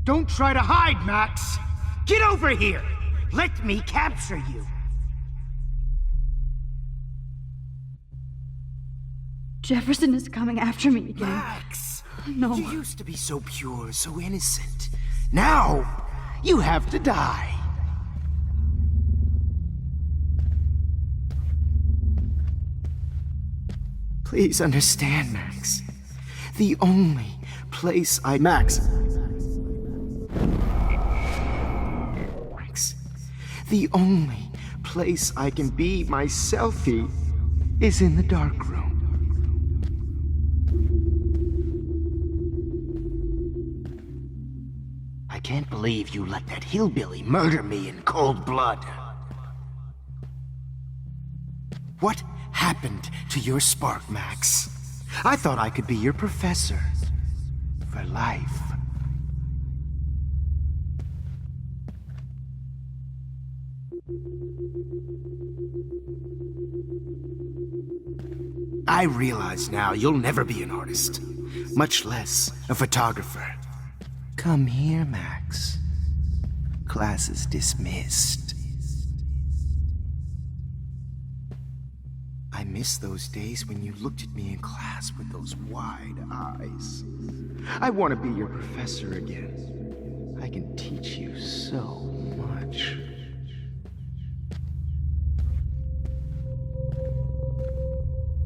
Don't try to hide, Max! Get over here! Let me capture you! Jefferson is coming after me again. Max! No. You used to be so pure, so innocent. Now, you have to die. Please understand, Max. The only place I... Max! Max. The only place I can be myself is in the dark room. I can't believe you let that hillbilly murder me in cold blood. What happened to your spark, Max? I thought I could be your professor. For life. I realize now you'll never be an artist, much less a photographer. Come here, Max. Class is dismissed. I miss those days when you looked at me in class with those wide eyes. I want to be your professor again. I can teach you so much.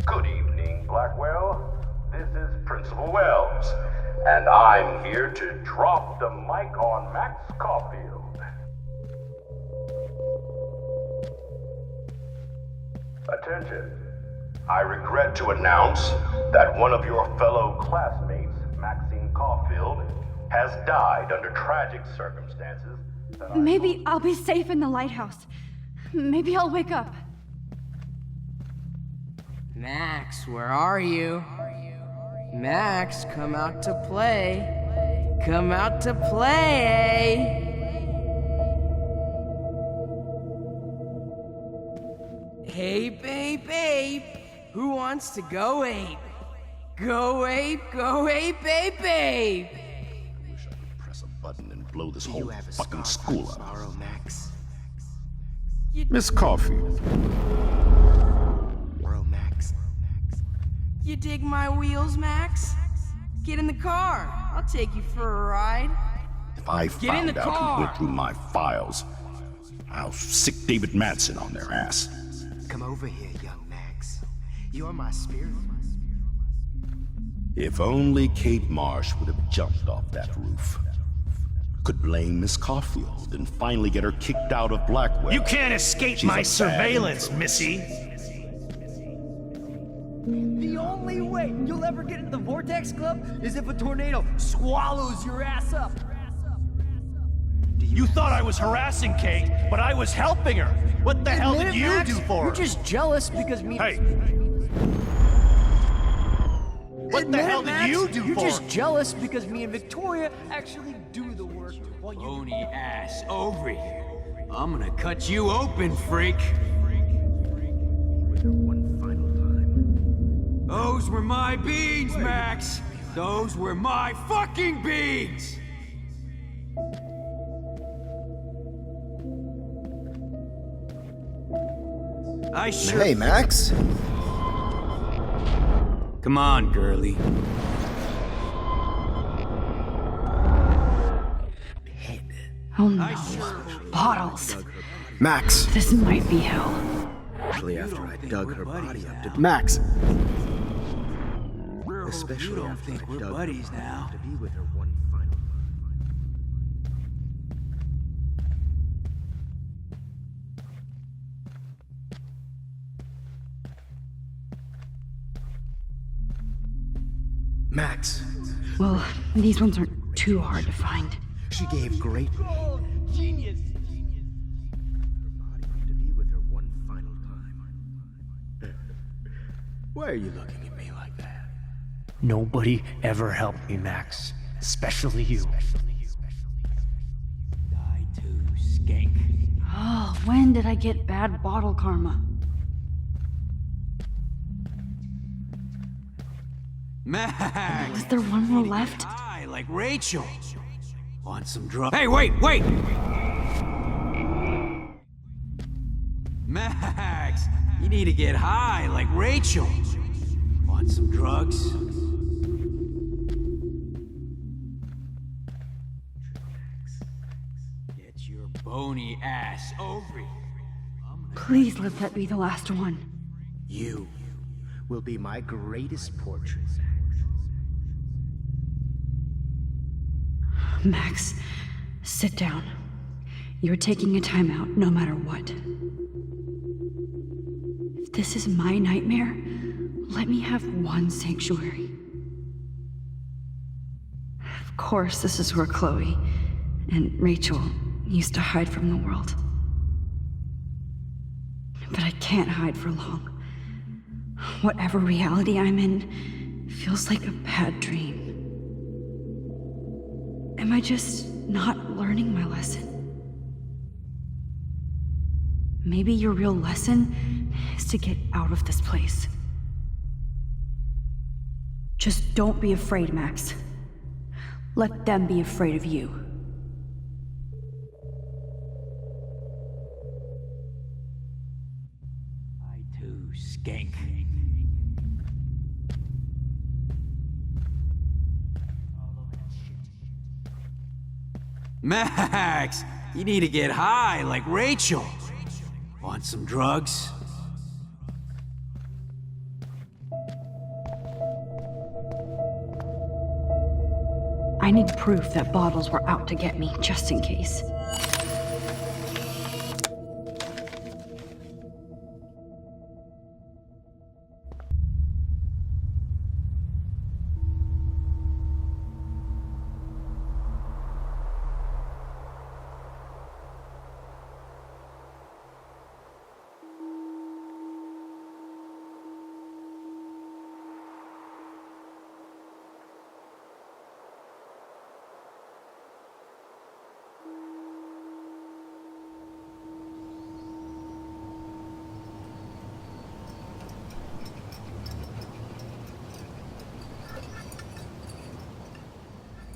Good evening, Blackwell. This is Principal Wells, and I'm here to drop the mic on Max Caulfield. Attention. I regret to announce that one of your fellow classmates, Maxine Caulfield, has died under tragic circumstances. Maybe I'll be safe in the lighthouse. Maybe I'll wake up. Max, where are you? Max, come out to play. Come out to play. Hey, babe, babe. Who wants to go ape? Go ape, babe, babe. Wish I could press a button and blow this whole fucking school up. Tomorrow, Max. Miss Caulfield. Bro, Max. You dig my wheels, Max? Get in the car. I'll take you for a ride. If I Get in found the out car. who went through my files, I'll sick David Madsen on their ass. Come over here, young Max. You're my spirit. If only Kate Marsh would have jumped off that roof. Could blame Miss Caulfield and finally get her kicked out of Blackwell. You can't escape She's a my bad surveillance, influence. Missy. The only way you'll ever get into the Vortex Club is if a tornado swallows your ass up. You thought I was harassing Kate, but I was helping her. What the hell Admit did it, you Max. do for her? You're just jealous because me. Hey. What the Admit hell it, did Max. you do You're for just her? jealous because me and Victoria actually do the work while you. Bony ass over here. I'm gonna cut you open, freak. Those were my beans, Max. Those were my fucking beans. I sure. Hey, Max. Come on, girlie. Oh no. Bottles. Max. This might be hell. Especially after I dug her body up to Max. Especially you don't after think I we're dug buddies her now. to be with her one final. Max. Well, these ones aren't too hard to find. She gave great Genius. to be with her one final time. Why are you looking at me like that? Nobody ever helped me, Max. Especially you. Die too, skank. Oh, when did I get bad bottle karma? Max. Is there one more left? High like Rachel. Want some drugs? Hey, wait! Max, you need to get high like Rachel. Want some drugs? Get your bony ass over here. Please let that be the last one. You will be my greatest portrait. Max, sit down. You're taking a timeout no matter what. If this is my nightmare, let me have one sanctuary. Of course, this is where Chloe and Rachel used to hide from the world. But I can't hide for long. Whatever reality I'm in feels like a bad dream. Am I just not learning my lesson? Maybe your real lesson is to get out of this place. Just don't be afraid, Max. Let them be afraid of you. I too, skank. Max, you need to get high like Rachel. Want some drugs? I need proof that bottles were out to get me, just in case.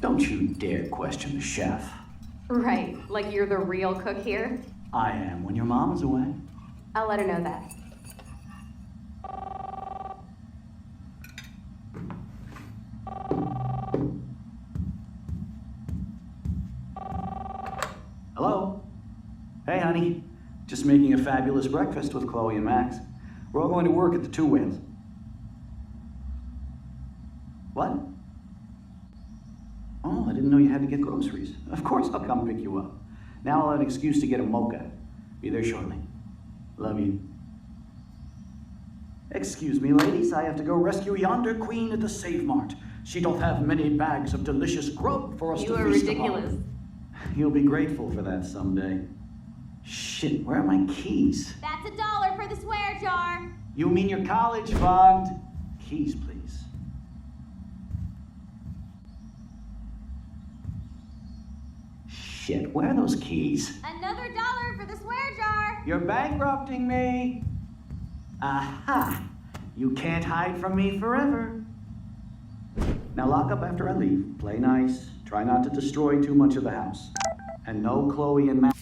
Don't you dare question the chef. Right, like you're the real cook here? I am when your mom is away. I'll let her know that. Hello? Hey, honey. Just making a fabulous breakfast with Chloe and Max. We're all going to work at the Two Whales. What? Oh, I didn't know you had to get groceries. Of course I'll come pick you up. Now I'll have an excuse to get a mocha. Be there shortly. Love you. Excuse me, ladies. I have to go rescue yonder queen at the Save Mart. She doth have many bags of delicious grub for us to feast upon. You are ridiculous. You'll be grateful for that someday. Shit, where are my keys? That's $1 for the swear jar. You mean your college fund? Keys, please. Shit, where are those keys? Another $1 for the swear jar. You're bankrupting me. Aha! You can't hide from me forever. Now lock up after I leave. Play nice. Try not to destroy too much of the house. And no Chloe and Matt.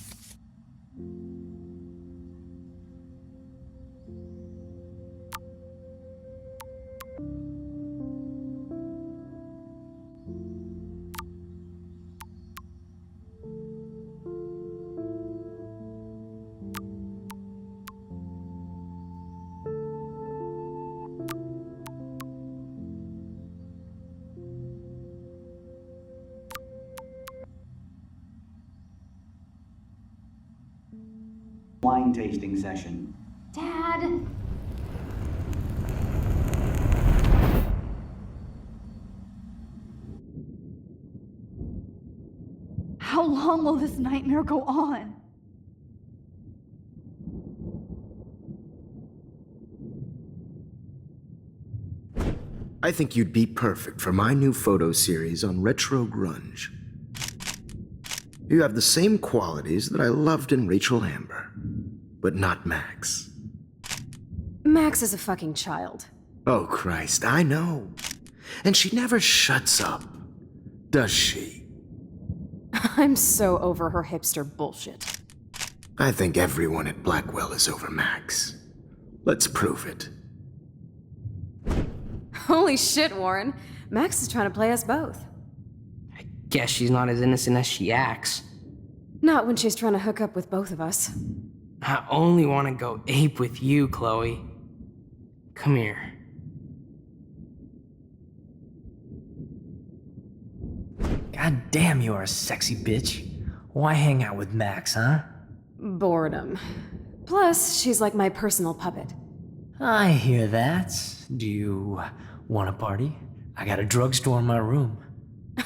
Wine tasting session. Dad. How long will this nightmare go on? I think you'd be perfect for my new photo series on retro grunge. You have the same qualities that I loved in Rachel Amber, but not Max. Max is a fucking child. Oh, Christ, I know. And she never shuts up, does she? I'm so over her hipster bullshit. I think everyone at Blackwell is over Max. Let's prove it. Holy shit, Warren. Max is trying to play us both. Guess she's not as innocent as she acts. Not when she's trying to hook up with both of us. I only want to go ape with you, Chloe. Come here. God damn, you are a sexy bitch. Why hang out with Max, huh? Boredom. Plus, she's like my personal puppet. I hear that. Do you want a party? I got a drugstore in my room.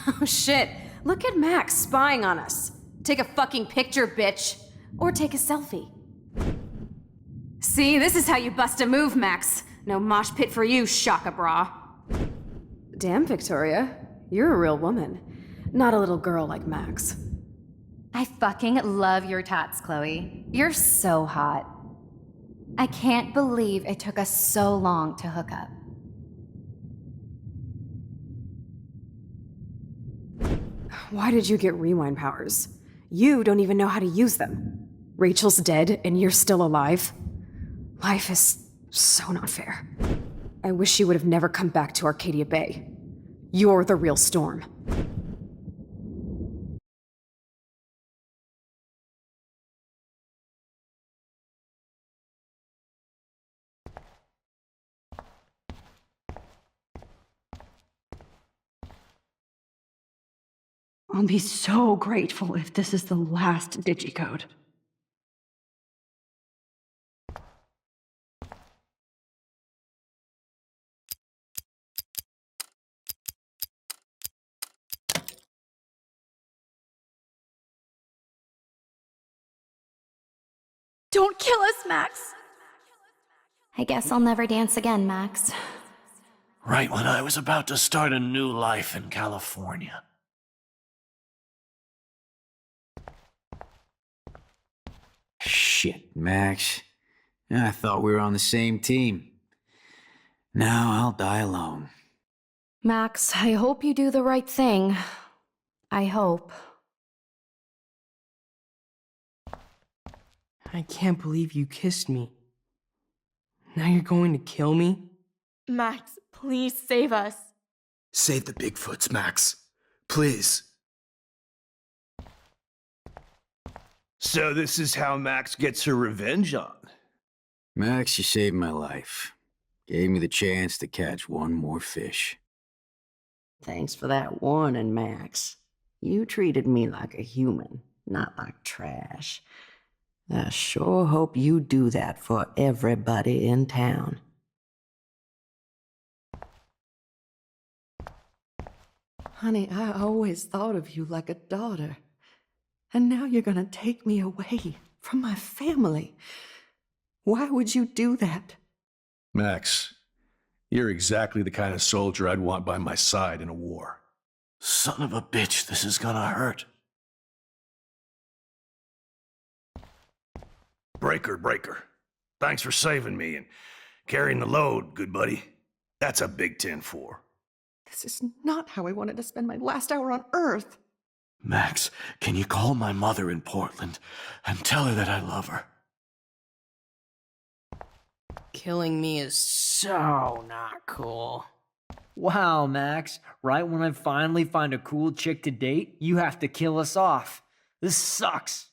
Oh shit, look at Max spying on us. Take a fucking picture, bitch. Or take a selfie. See, this is how you bust a move, Max. No mosh pit for you, Shaka Bra. Damn, Victoria. You're a real woman. Not a little girl like Max. I fucking love your tats, Chloe. You're so hot. I can't believe it took us so long to hook up. Why did you get rewind powers? You don't even know how to use them. Rachel's dead and you're still alive. Life is so not fair. I wish you would have never come back to Arcadia Bay. You're the real Storm. I'll be so grateful if this is the last digicode. Don't kill us, Max! I guess I'll never dance again, Max. Right when I was about to start a new life in California. Shit, Max. I thought we were on the same team. Now I'll die alone. Max, I hope you do the right thing. I hope. I can't believe you kissed me. Now you're going to kill me? Max, please save us. Save the Bigfoots, Max. Please. So this is how Max gets her revenge on. Max, you saved my life. Gave me the chance to catch one more fish. Thanks for that warning, Max. You treated me like a human, not like trash. I sure hope you do that for everybody in town. Honey, I always thought of you like a daughter. And now you're gonna take me away from my family. Why would you do that? Max, you're exactly the kind of soldier I'd want by my side in a war. Son of a bitch, this is gonna hurt. Breaker. Thanks for saving me and carrying the load, good buddy. That's a big 10-4. This is not how I wanted to spend my last hour on Earth. Max, can you call my mother in Portland and tell her that I love her? Killing me is so not cool. Wow, Max. Right when I finally find a cool chick to date, you have to kill us off. This sucks.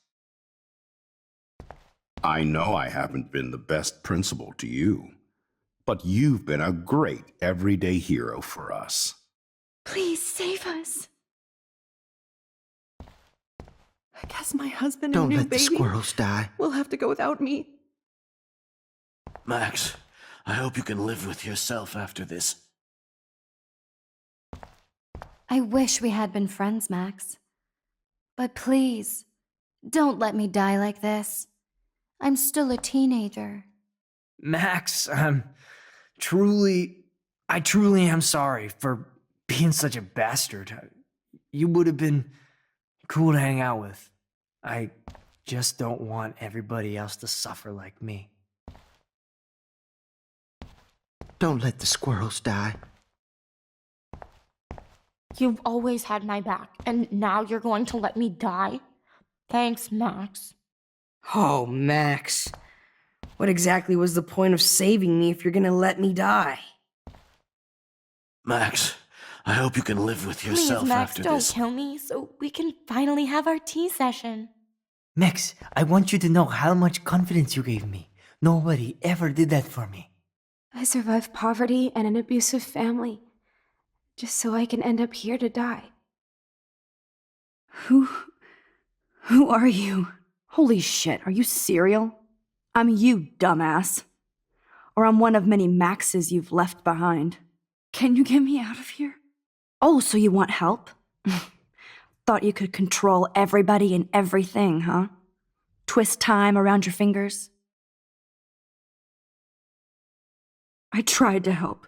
I know I haven't been the best principal to you, but you've been a great everyday hero for us. Please save us. I guess my husband Don't and new let the baby squirrels die. will have to go without me. Max, I hope you can live with yourself after this. I wish we had been friends, Max. But please, don't let me die like this. I'm still a teenager. Max, I truly am sorry for being such a bastard. You would have been cool to hang out with. I just don't want everybody else to suffer like me. Don't let the squirrels die. You've always had my back, and now you're going to let me die? Thanks, Max. Oh, Max. What exactly was the point of saving me if you're gonna let me die? Max, I hope you can live with yourself Please, Max, after don't this. kill me so we can finally have our tea session. Max, I want you to know how much confidence you gave me. Nobody ever did that for me. I survived poverty and an abusive family, just so I can end up here to die. Who are you? Holy shit, are you serial? I'm you, dumbass. Or I'm one of many Maxes you've left behind. Can you get me out of here? Oh, so you want help? Thought you could control everybody and everything, huh? Twist time around your fingers? I tried to help.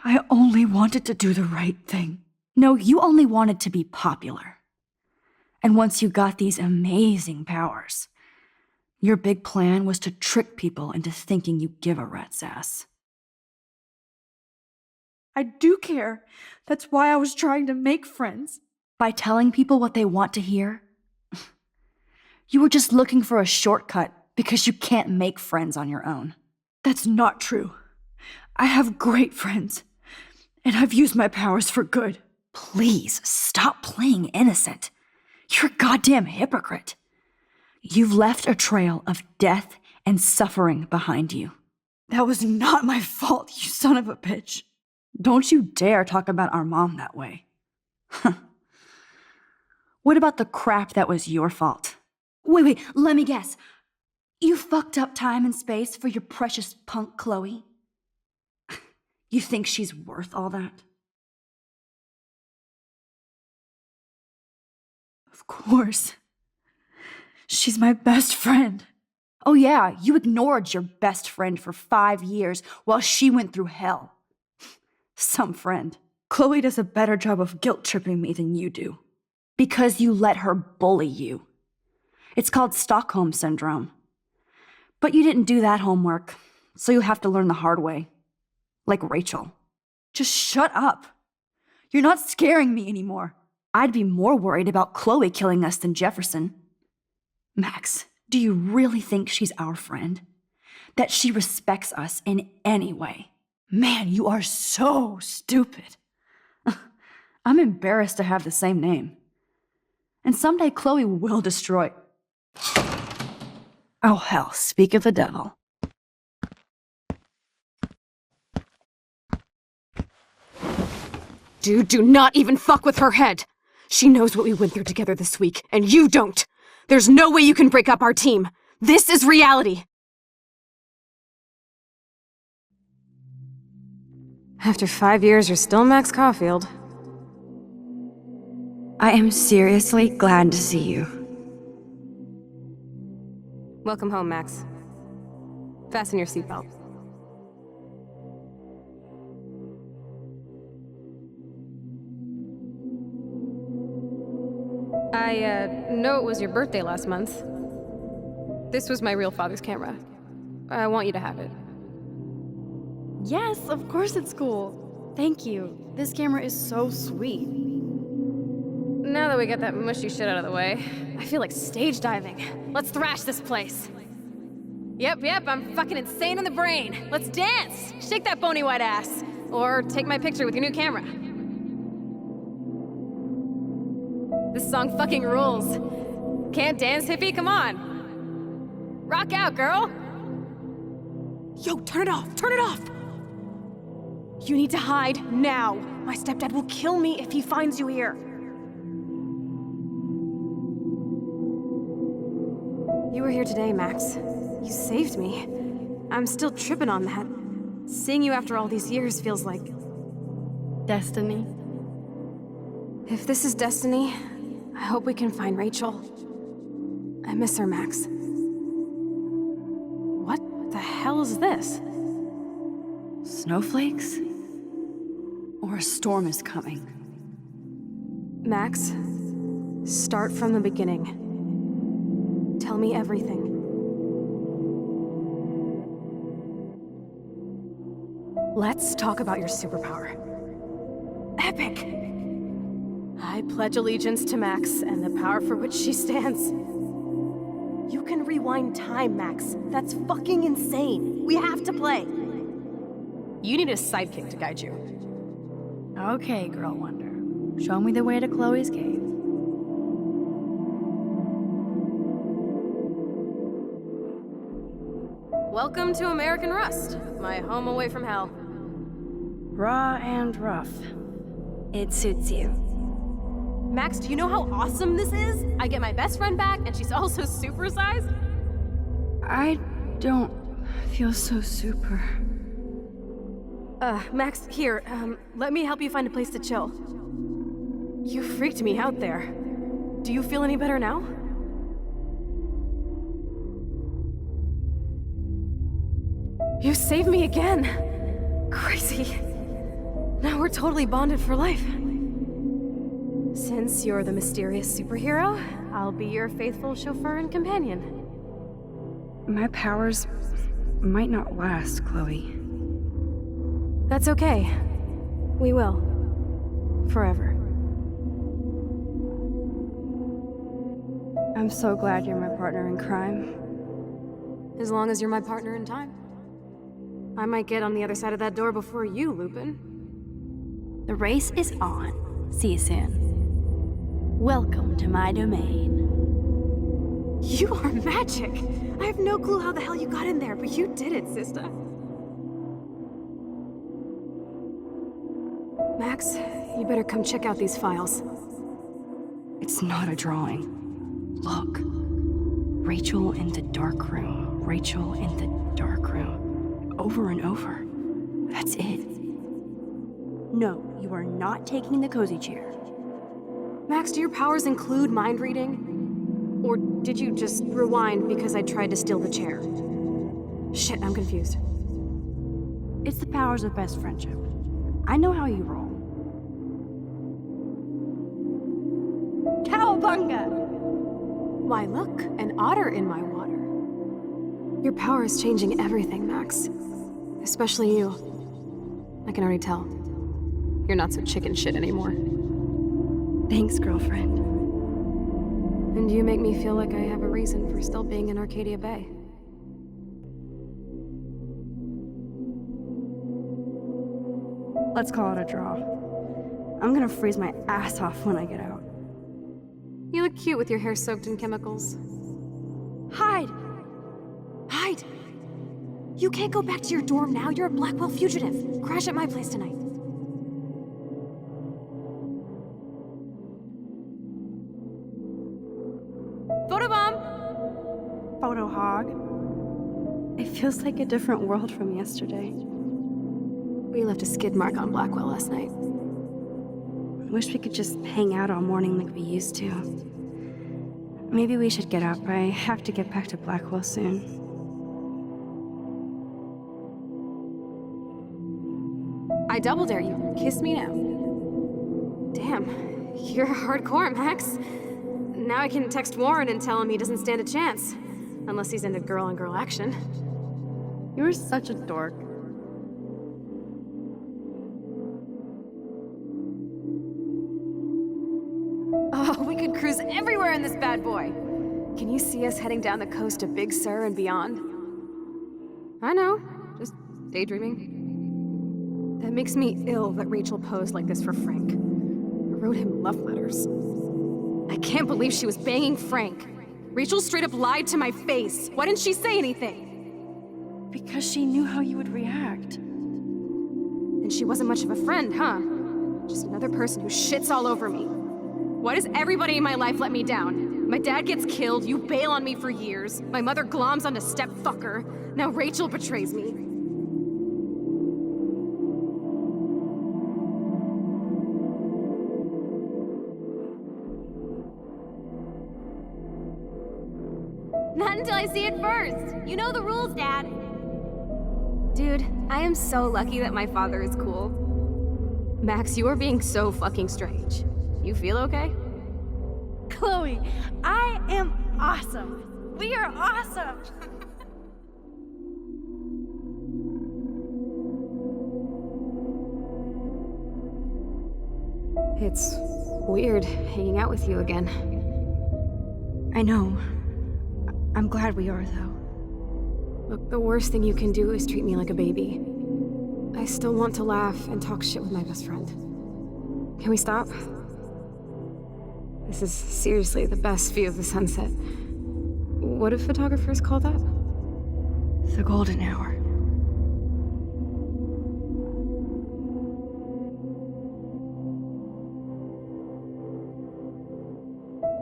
I only wanted to do the right thing. No, you only wanted to be popular. And once you got these amazing powers, your big plan was to trick people into thinking you give a rat's ass. I do care. That's why I was trying to make friends. By telling people what they want to hear? You were just looking for a shortcut because you can't make friends on your own. That's not true. I have great friends, and I've used my powers for good. Please, stop playing innocent. You're a goddamn hypocrite. You've left a trail of death and suffering behind you. That was not my fault, you son of a bitch. Don't you dare talk about our mom that way. What about the crap that was your fault? Wait, let me guess. You fucked up time and space for your precious punk Chloe? You think she's worth all that? Of course. She's my best friend. Oh yeah, you ignored your best friend for 5 years while she went through hell. Some friend. Chloe does a better job of guilt-tripping me than you do. Because you let her bully you. It's called Stockholm Syndrome. But you didn't do that homework, so you'll have to learn the hard way. Like Rachel. Just shut up. You're not scaring me anymore. I'd be more worried about Chloe killing us than Jefferson. Max, do you really think she's our friend? That she respects us in any way? Man, you are so stupid. I'm embarrassed to have the same name. And someday Chloe will destroy... Oh hell, speak of the devil. Dude, do not even fuck with her head. She knows what we went through together this week, and you don't. There's no way you can break up our team. This is reality. After 5 years, you're still Max Caulfield. I am seriously glad to see you. Welcome home, Max. Fasten your seatbelt. I know it was your birthday last month. This was my real father's camera. I want you to have it. Yes, of course it's cool. Thank you. This camera is so sweet. Now that we got that mushy shit out of the way, I feel like stage diving. Let's thrash this place. Yep, I'm fucking insane in the brain. Let's dance! Shake that bony white ass. Or take my picture with your new camera. This song fucking rules. Can't dance, hippie? Come on. Rock out, girl. Yo, turn it off! Turn it off! You need to hide now. My stepdad will kill me if he finds you here. You were here today, Max. You saved me. I'm still tripping on that. Seeing you after all these years feels like... Destiny. If this is destiny, I hope we can find Rachel. I miss her, Max. What the hell is this? Snowflakes? Or a storm is coming? Max, start from the beginning. Tell me everything. Let's talk about your superpower. Epic! I pledge allegiance to Max and the power for which she stands. You can rewind time, Max. That's fucking insane. We have to play. You need a sidekick to guide you. Okay, Girl Wonder. Show me the way to Chloe's cave. Welcome to American Rust, my home away from hell. Raw and rough. It suits you. Max, do you know how awesome this is? I get my best friend back, and she's also supersized. I don't feel so super. Max, here, let me help you find a place to chill. You freaked me out there. Do you feel any better now? You saved me again! Crazy. Now we're totally bonded for life. since you're the mysterious superhero, I'll be your faithful chauffeur and companion. My powers might not last, Chloe. That's okay. We will. Forever. I'm so glad you're my partner in crime. As long as you're my partner in time. I might get on the other side of that door before you, Lupin. The race is on. See you soon. Welcome to my domain. You are magic! I have no clue how the hell you got in there, but you did it, sister. Max, you better come check out these files. It's not a drawing. Look. Rachel in the dark room. Rachel in the dark room. Over and over. That's it. No, you are not taking the cozy chair. Max, do your powers include mind reading? Or did you just rewind because I tried to steal the chair? Shit, I'm confused. It's the powers of best friendship. I know how you roll. Cowabunga! Why, look, an otter in my water. Your power is changing everything, Max. Especially you. I can already tell. You're not so chicken shit anymore. Thanks, girlfriend. And you make me feel like I have a reason for still being in Arcadia Bay. Let's call it a draw. I'm gonna freeze my ass off when I get out. You look cute with your hair soaked in chemicals. Hide! Hide! You can't go back to your dorm now. You're a Blackwell fugitive. Crash at my place tonight. Photobomb! Photo hog. It feels like a different world from yesterday. We left a skid mark on Blackwell last night. I wish we could just hang out all morning like we used to. Maybe we should get up. I have to get back to Blackwell soon. I double dare you. Kiss me now. Damn, you're hardcore, Max. Now I can text Warren and tell him he doesn't stand a chance. Unless he's into girl-on-girl action. You're such a dork. Oh, we could cruise everywhere in this bad boy. Can you see us heading down the coast to Big Sur and beyond? I know, just daydreaming. That makes me ill that Rachel posed like this for Frank. I wrote him love letters. I can't believe she was banging Frank. Rachel straight up lied to my face. Why didn't she say anything? Because she knew how you would react. And she wasn't much of a friend, huh? Just another person who shits all over me. Why does everybody in my life let me down? My dad gets killed, you bail on me for years, my mother gloms onto stepfucker, now Rachel betrays me. Not until I see it first. You know the rules, Dad. Dude, I am so lucky that my father is cool. Max, you are being so fucking strange. You feel okay? Chloe, I am awesome. We are awesome. It's weird hanging out with you again. I know. I'm glad we are, though. Look, the worst thing you can do is treat me like a baby. I still want to laugh and talk shit with my best friend. Can we stop? This is seriously the best view of the sunset. What do photographers call that? The golden hour.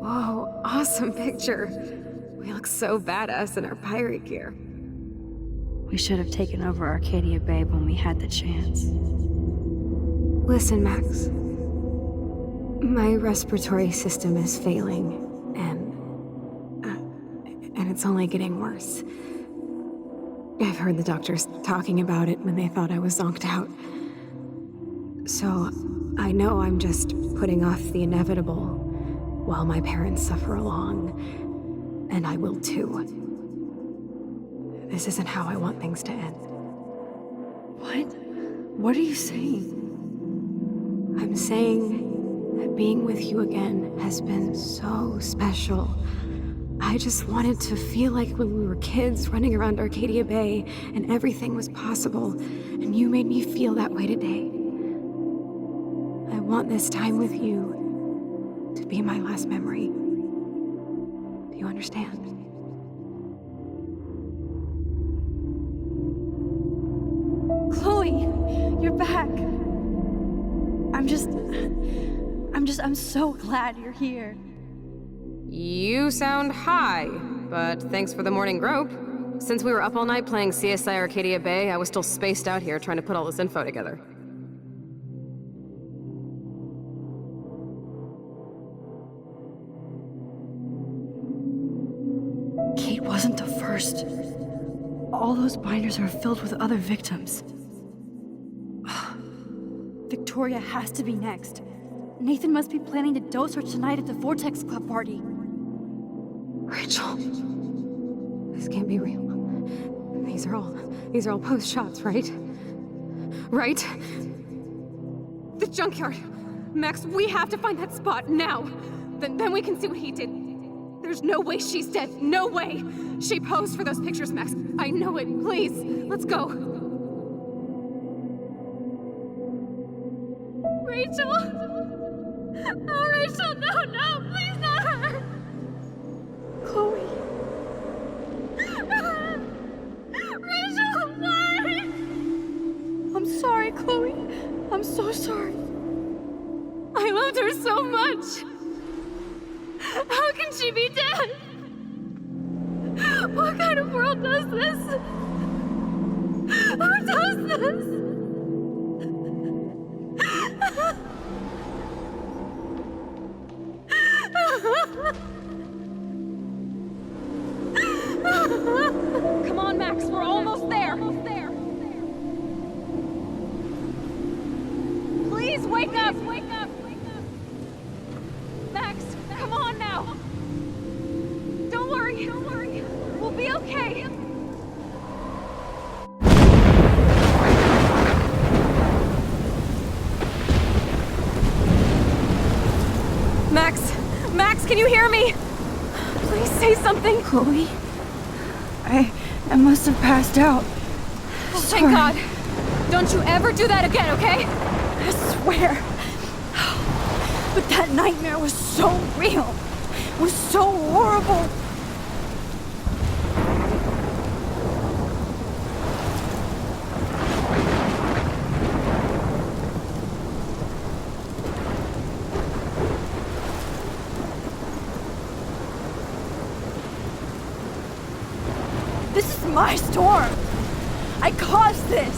Whoa, awesome picture. We look so badass in our pirate gear. We should have taken over Arcadia Bay when we had the chance. Listen, Max. My respiratory system is failing, and it's only getting worse. I've heard the doctors talking about it when they thought I was zonked out. So, I know I'm just putting off the inevitable while my parents suffer along, and I will too. This isn't how I want things to end. What? What are you saying? I'm saying that being with you again has been so special. I just wanted to feel like when we were kids running around Arcadia Bay and everything was possible, and you made me feel that way today. I want this time with you to be my last memory. Do you understand? Chloe, you're back. I'm so glad you're here. You sound high, but thanks for the morning grope. Since we were up all night playing CSI Arcadia Bay, I was still spaced out here trying to put all this info together. Kate wasn't the first. All those binders are filled with other victims. Victoria has to be next. Nathan must be planning to dose her tonight at the Vortex Club party. Rachel, this can't be real. These are all post shots, right? Right? The junkyard. Max, we have to find that spot now. Then we can see what he did. There's no way she's dead. No way. She posed for those pictures, Max. I know it. Please, let's go. Rachel! Oh, Rachel, no, please not her! Chloe. Rachel, why? I'm sorry, Chloe. I'm so sorry. I loved her so much. How can she be dead? What kind of world does this? Who does this? Come on, Max, we're almost there. Please wake up! Max, come on now! Don't worry. We'll be okay. Max, can you hear me? Please say something. Chloe, I must have passed out. Oh, thank God. Don't you ever do that again, okay? I swear. But that nightmare was so real. It was so horrible. This is my storm. I caused this.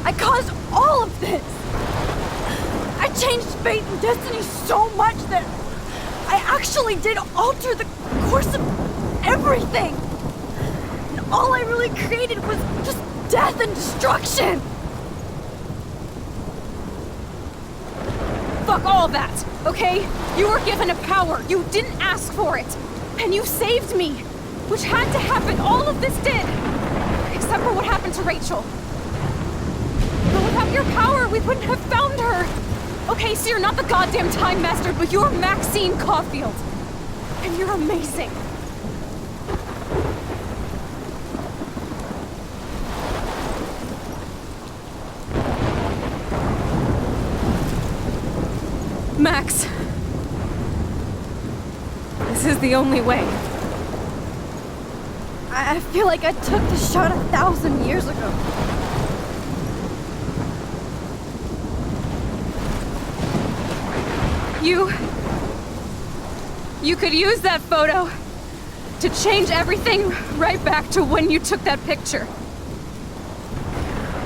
I caused all of this. I changed fate and destiny so much that I actually did alter the course of everything. And all I really created was just death and destruction. Fuck all that, okay? You were given a power. You didn't ask for it. And you saved me. Which had to happen. All of this did. Except for what happened to Rachel. But without your power, we wouldn't have found her. Okay, so you're not the goddamn Time Master, but you're Maxine Caulfield. And you're amazing. Max. This is the only way. I feel like I took the shot 1,000 years ago. You could use that photo to change everything right back to when you took that picture.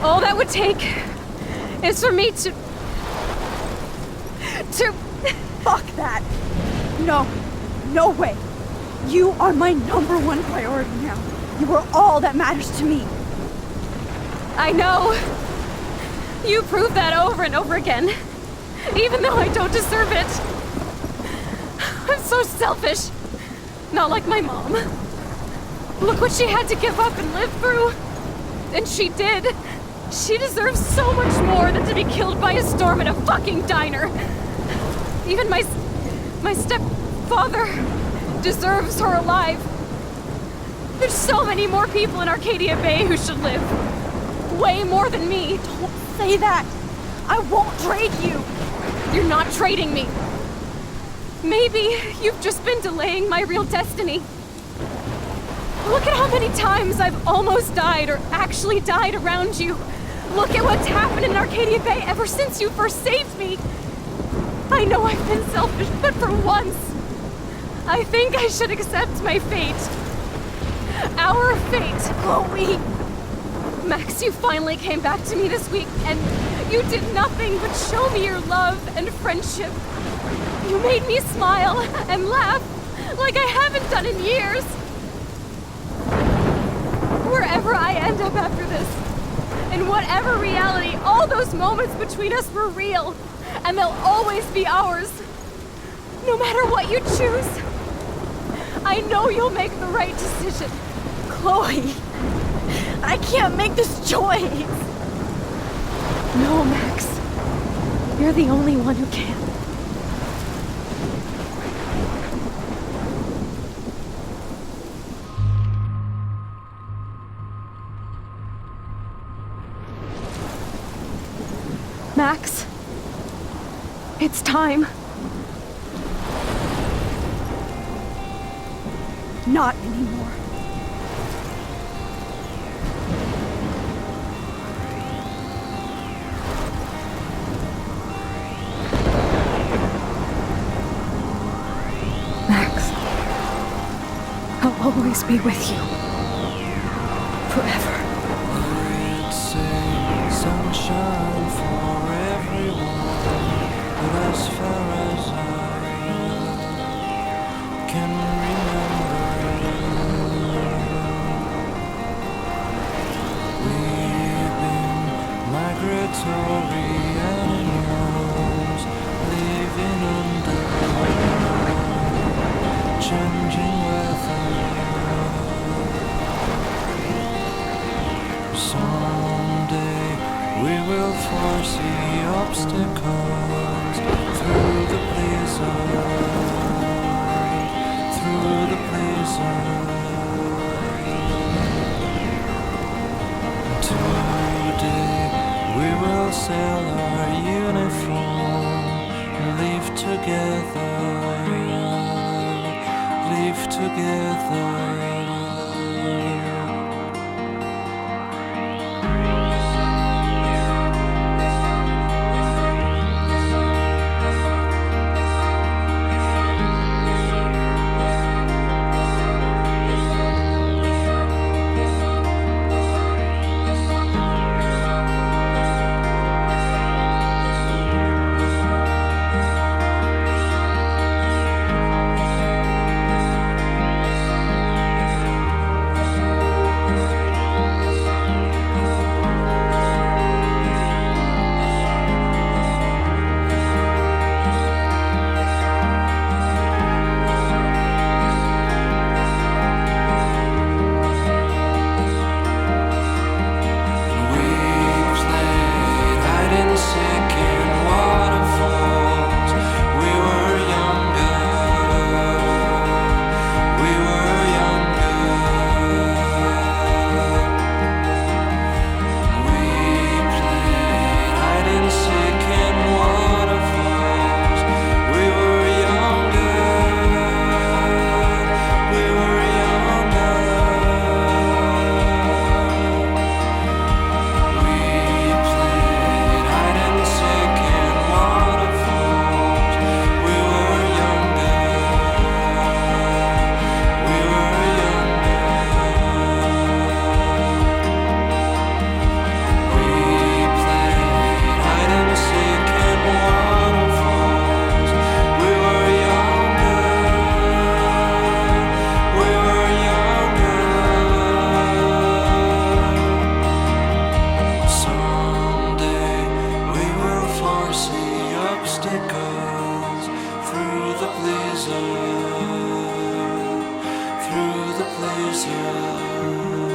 All that would take is for me to... Fuck that. No way. You are my #1 priority now. You are all that matters to me. I know. You proved that over and over again. even though I don't deserve it. I'm so selfish. Not like my mom. Look what she had to give up and live through. And she did. She deserves so much more than to be killed by a storm in a fucking diner. Even my stepfather deserves her alive. There's so many more people in Arcadia Bay who should live. Way more than me. Don't say that. I won't trade you. You're not trading me. Maybe you've just been delaying my real destiny. Look at how many times I've almost died or actually died around you. Look at what's happened in Arcadia Bay ever since you first saved me. I know I've been selfish, but for once, I think I should accept my fate. Our fate, Chloe. Max, you finally came back to me this week, and you did nothing but show me your love and friendship. You made me smile and laugh like I haven't done in years. Wherever I end up after this, in whatever reality, all those moments between us were real, and they'll always be ours. No matter what you choose, I know you'll make the right decision. Chloe, I can't make this choice. No, Max. You're the only one who can. Max, it's time. Not anymore. Max, I'll always be with you. Forever. Sunshine for everyone, but as far as I can remember, we've been migratory animals living under changing weather. Someday we will foresee obstacles through the blizzard, through the blizzard. Today we will sell our uniform, live together, live together. pleaser, through the pleaser.